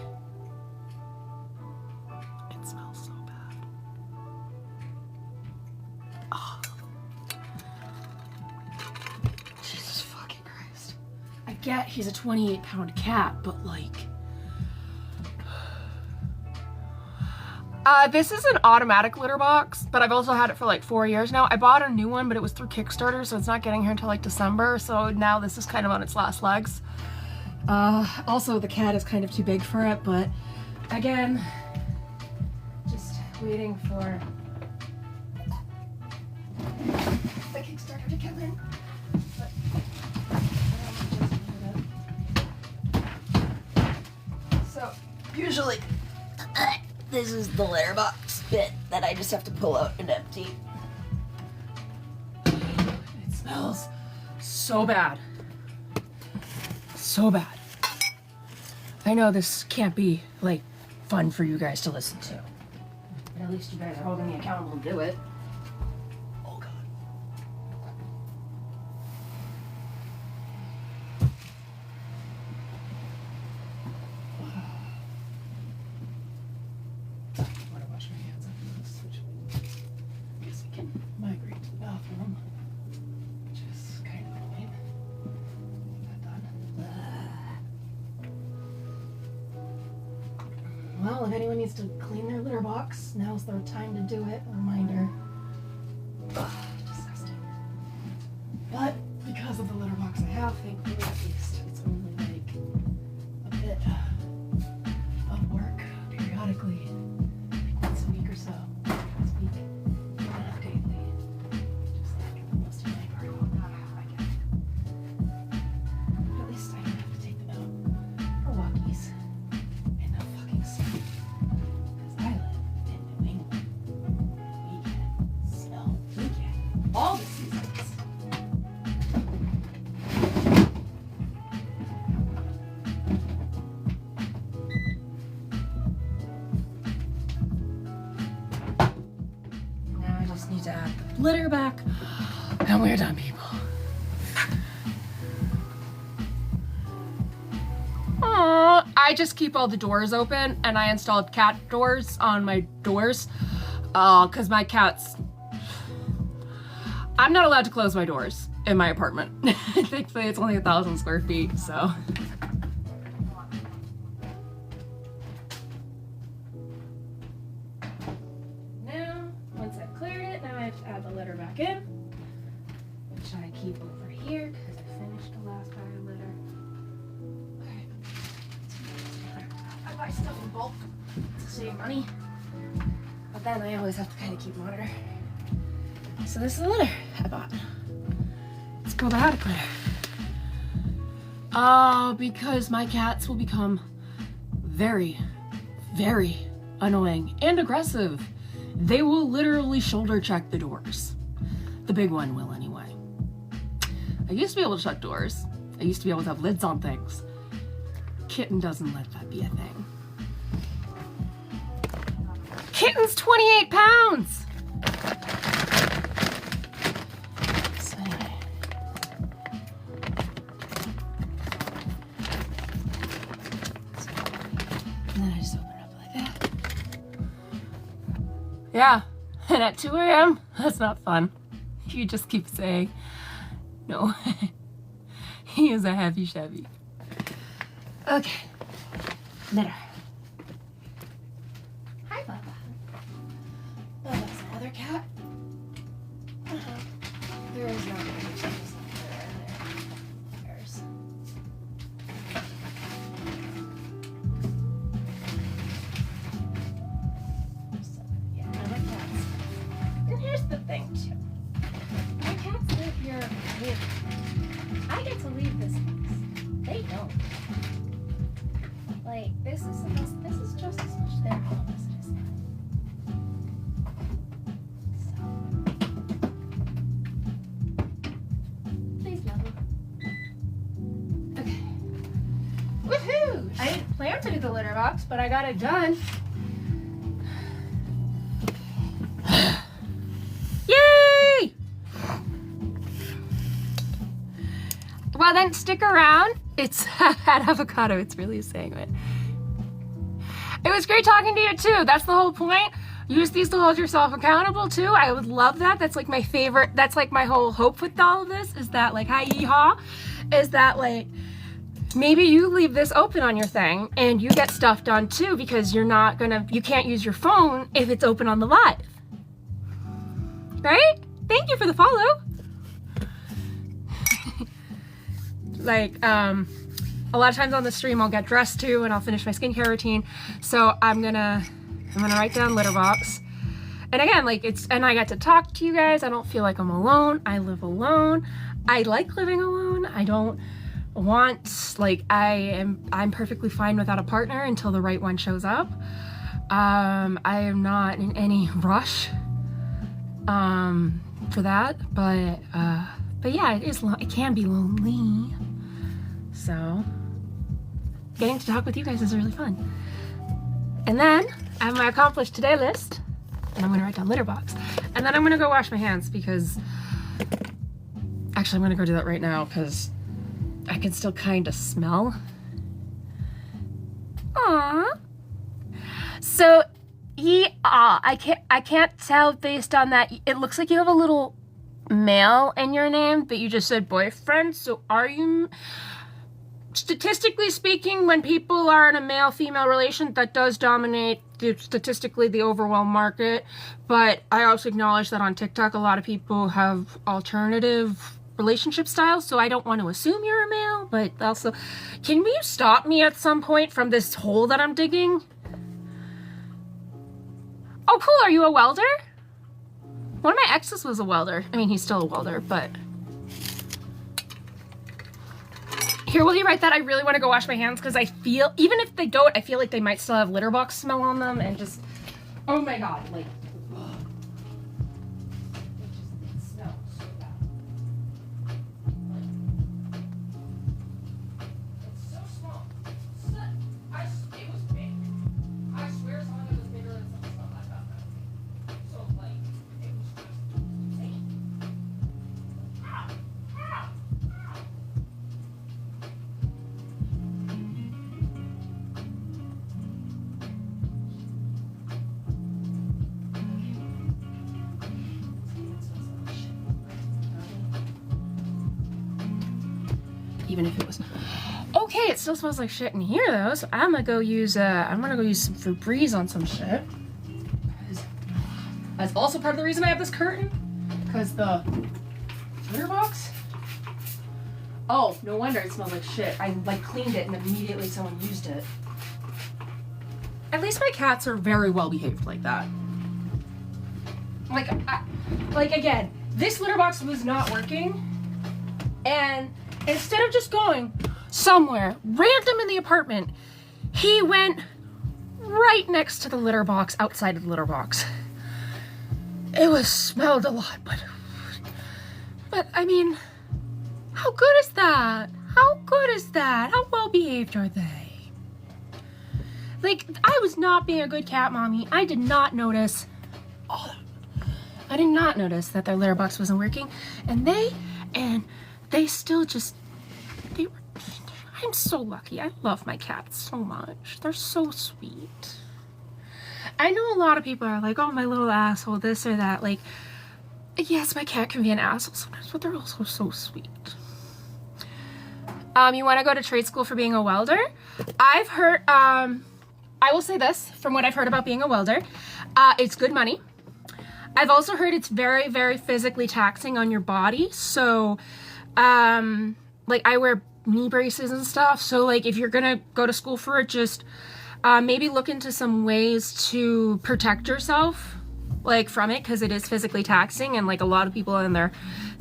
It smells so bad. Oh. Jesus fucking Christ. I get he's a 28-pound cat, but like... this is an automatic litter box, but I've also had it for like 4 years now. I bought a new one, but it was through Kickstarter, so it's not getting here until like December, so now this is kind of on its last legs. Also, the cat is kind of too big for it, but again, just waiting for the Kickstarter to come in. So, usually, this is the litter box bit that I just have to pull out and empty. It smells so bad. So bad. I know this can't be, like, fun for you guys to listen to. But at least you guys are holding me accountable to do it. Oh, God. I want to wash my hands after this, which I guess we can migrate to the bathroom, which is kind of annoying. Get that done. Well, if anyone needs to clean their litter box, now's the time to do it. A reminder. Ugh, disgusting. But because of the litter box I have, thankfully at least, it's only like a bit of work periodically, like once a week or so. Once a week, not daily. Just like most of my part of not half I get. But at least I don't have to take them out for walkies in the fucking sun. Because I live in New England. We get snow. We get all the seasons. Now I just need to add the litter back, and we're done, people. Aww, I just keep all the doors open, and I installed cat doors on my doors, because my cats... I'm not allowed to close my doors in my apartment. Thankfully, it's only 1,000 square feet, so... Now, once I've cleared it, now I have to add the litter back in, which I keep over here, because I finished the last bag of litter. Okay. I buy stuff in bulk to save money, but then I always have to kind of keep monitor. So this is the litter I bought. It's probiotic litter. Because my cats will become very, very annoying and aggressive. They will literally shoulder check the doors. The big one will anyway. I used to be able to shut doors. I used to be able to have lids on things. Kitten doesn't let that be a thing. Kitten's 28 pounds! So anyway. And then I just open it up like that. Yeah, and at 2 a.m., that's not fun. You just keep saying, no. He is a heavy Chevy. Okay, litter. Hi, Bubba. Bubba's another cat. There is not many changes in theirs. So, yeah, my cats. And here's the thing, too. My cats live here with me. I get to leave this litter box, but I got it done. Yay! Well, then stick around. It's at avocado. It's really saying it. It was great talking to you too. That's the whole point. Use these to hold yourself accountable too. I would love that. That's like my favorite. That's like my whole hope with all of this is that like, hi yeehaw, is that like, maybe you leave this open on your thing and you get stuff done too, because you can't use your phone if it's open on the live. Right? Thank you for the follow. Like, a lot of times on the stream I'll get dressed too and I'll finish my skincare routine. So I'm gonna write down litter box. And again, like and I get to talk to you guys. I don't feel like I'm alone. I live alone. I like living alone. I don't want, like, I'm perfectly fine without a partner until the right one shows up. I am not in any rush for that, but yeah, it can be lonely. So getting to talk with you guys is really fun. And then I have my accomplished today list, and I'm gonna write down litter box, and then I'm gonna go wash my hands because actually I'm gonna go do that right now because I can still kind of smell. Aww. So I can't tell based on that. It looks like you have a little male in your name, but you just said boyfriend. So are you, statistically speaking, when people are in a male-female relation, that does dominate statistically the overall market. But I also acknowledge that on TikTok, a lot of people have alternative relationship styles, so I don't want to assume you're a male, but also, can you stop me at some point from this hole that I'm digging? Oh, cool. Are you a welder? One of my exes was a welder. I mean, he's still a welder, but... Here, will you write that? I really want to go wash my hands because I feel, even if they don't, I feel like they might still have litter box smell on them and just, oh my god, like, ugh. It smells so bad. It's so small. It was big. I swear some of it was bigger than some stuff I found. So, like, it was just insane. Ow! Ow! Ow! Even if it was okay, it still smells like shit in here though. So I'm gonna go use some Febreze on some shit. That's also part of the reason I have this curtain, because the litter box. Oh, no wonder it smells like shit. I like cleaned it and immediately someone used it. At least my cats are very well behaved like that. Like again, this litter box was not working, and instead of just going somewhere random in the apartment, he went right next to the litter box, outside of the litter box. It was smelled a lot, but I mean, how good is that? How good is that? How well behaved are they? Like, I was not being a good cat mommy. I did not notice. I did not notice that their litter box wasn't working, and they still just, I'm so lucky. I love my cats so much. They're so sweet. I know a lot of people are like, oh, my little asshole, this or that. Like, yes, my cat can be an asshole sometimes, but they're also so sweet. You want to go to trade school for being a welder? I've heard, I will say this, from what I've heard about being a welder, it's good money. I've also heard it's very, very physically taxing on your body. So, like, I wear knee braces and stuff. So, like, if you're gonna go to school for it, just maybe look into some ways to protect yourself, like, from it, because it is physically taxing. And, like, a lot of people in their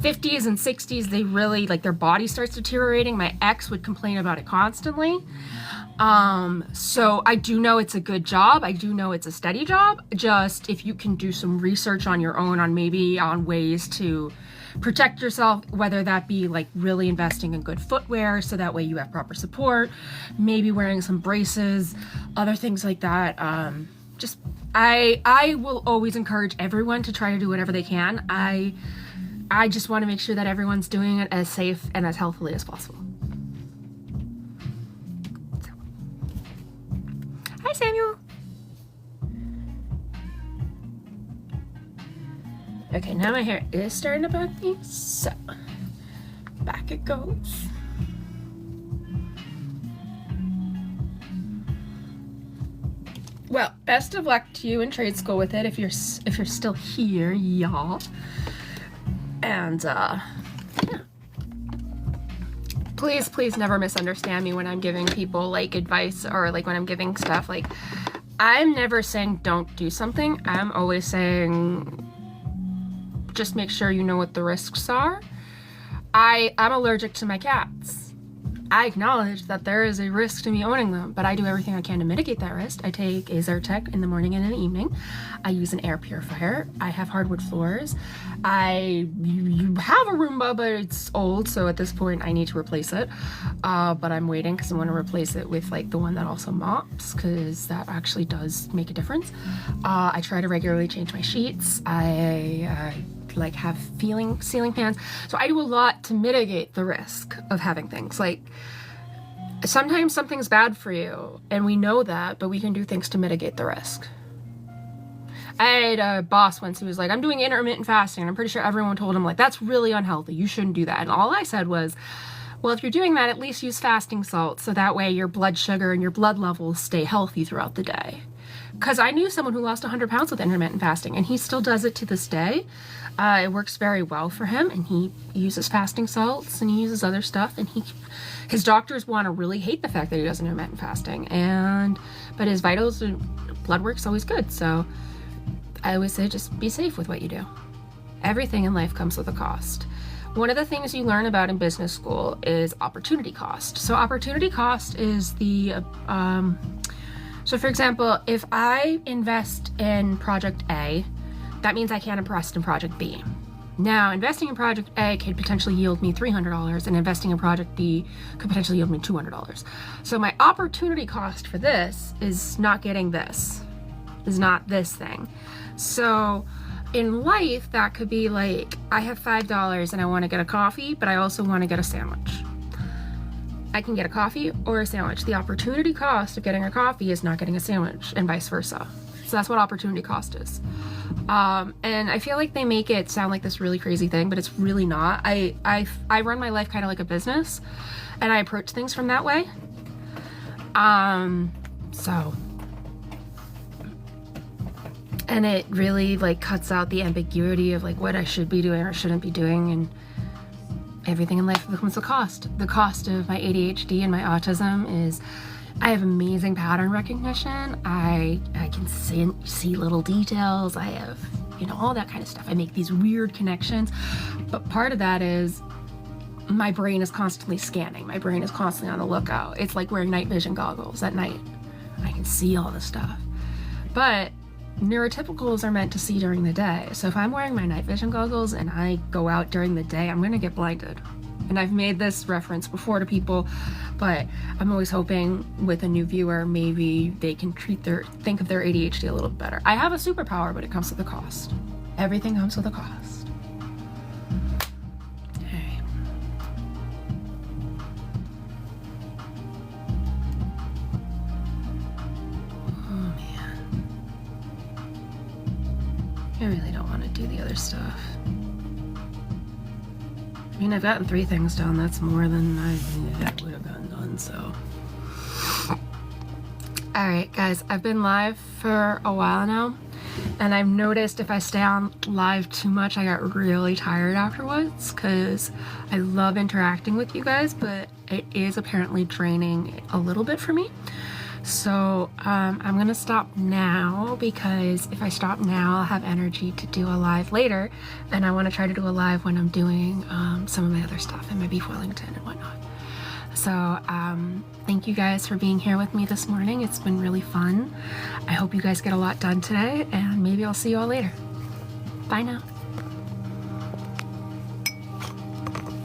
50s and 60s, they really, like, their body starts deteriorating. My ex would complain about it constantly. So I do know it's a good job. I do know it's a steady job. Just if you can do some research on your own on ways to protect yourself, whether that be like really investing in good footwear so that way you have proper support, maybe wearing some braces, other things like that. I will always encourage everyone to try to do whatever they can. I just want to make sure that everyone's doing it as safe and as healthily as possible. So. Hi, Samuel. Okay, now my hair is starting to bug me, so back it goes. Well, best of luck to you in trade school with it if you're still here, y'all. And yeah. Please never misunderstand me when I'm giving people like advice or like when I'm giving stuff. Like, I'm never saying don't do something. I'm always saying just make sure you know what the risks are. I'm allergic to my cats. I acknowledge that there is a risk to me owning them, but I do everything I can to mitigate that risk. I take a Zyrtec in the morning and in the evening. I use an air purifier. I have hardwood floors. You have a Roomba, but it's old, so at this point I need to replace it. But I'm waiting because I want to replace it with like the one that also mops, because that actually does make a difference. I try to regularly change my sheets. I like have ceiling fans. So I do a lot to mitigate the risk of having things. Like, sometimes something's bad for you and we know that, but we can do things to mitigate the risk. I had a boss once who was like, I'm doing intermittent fasting, and I'm pretty sure everyone told him like, that's really unhealthy, you shouldn't do that. And all I said was, well, if you're doing that, at least use fasting salt so that way your blood sugar and your blood levels stay healthy throughout the day. Because I knew someone who lost 100 pounds with intermittent fasting, and he still does it to this day. It works very well for him, and he uses fasting salts and he uses other stuff, and his doctors want to really hate the fact that he does intermittent fasting, but his vitals and blood work's always good. So I always say just be safe with what you do. Everything in life comes with a cost. One of the things you learn about in business school is opportunity cost. So opportunity cost is so for example, if I invest in project A, that means I can't invest in project B. Now, investing in project A could potentially yield me $300, and investing in project B could potentially yield me $200. So my opportunity cost for this is not getting this, is not this thing. So in life, that could be like, I have $5 and I want to get a coffee, but I also want to get a sandwich. I can get a coffee or a sandwich. The opportunity cost of getting a coffee is not getting a sandwich, and vice versa. So that's what opportunity cost is. And I feel like they make it sound like this really crazy thing, but it's really not. I run my life kind of like a business, and I approach things from that way. And it really like cuts out the ambiguity of like what I should be doing or shouldn't be doing, and everything in life becomes a cost. The cost of my ADHD and my autism is I have amazing pattern recognition. I can see little details. I have, all that kind of stuff. I make these weird connections. But part of that is my brain is constantly scanning. My brain is constantly on the lookout. It's like wearing night vision goggles at night. I can see all this stuff. But neurotypicals are meant to see during the day. So if I'm wearing my night vision goggles and I go out during the day, I'm gonna get blinded. And I've made this reference before to people, but I'm always hoping with a new viewer, maybe they can think of their ADHD a little bit better. I have a superpower, but it comes with a cost. Everything comes with a cost. Okay. Oh man. I really don't want to do the other stuff. I mean, I've gotten 3 things done. That's more than I would have gotten done, so. Alright, guys, I've been live for a while now, and I've noticed if I stay on live too much, I got really tired afterwards, because I love interacting with you guys, but it is apparently draining a little bit for me. So I'm gonna stop now, because if I stop now, I'll have energy to do a live later, and I want to try to do a live when I'm doing some of my other stuff in my Beef Wellington and whatnot. So thank you guys for being here with me this morning. It's been really fun. I hope you guys get a lot done today, and maybe I'll see you all later. Bye now.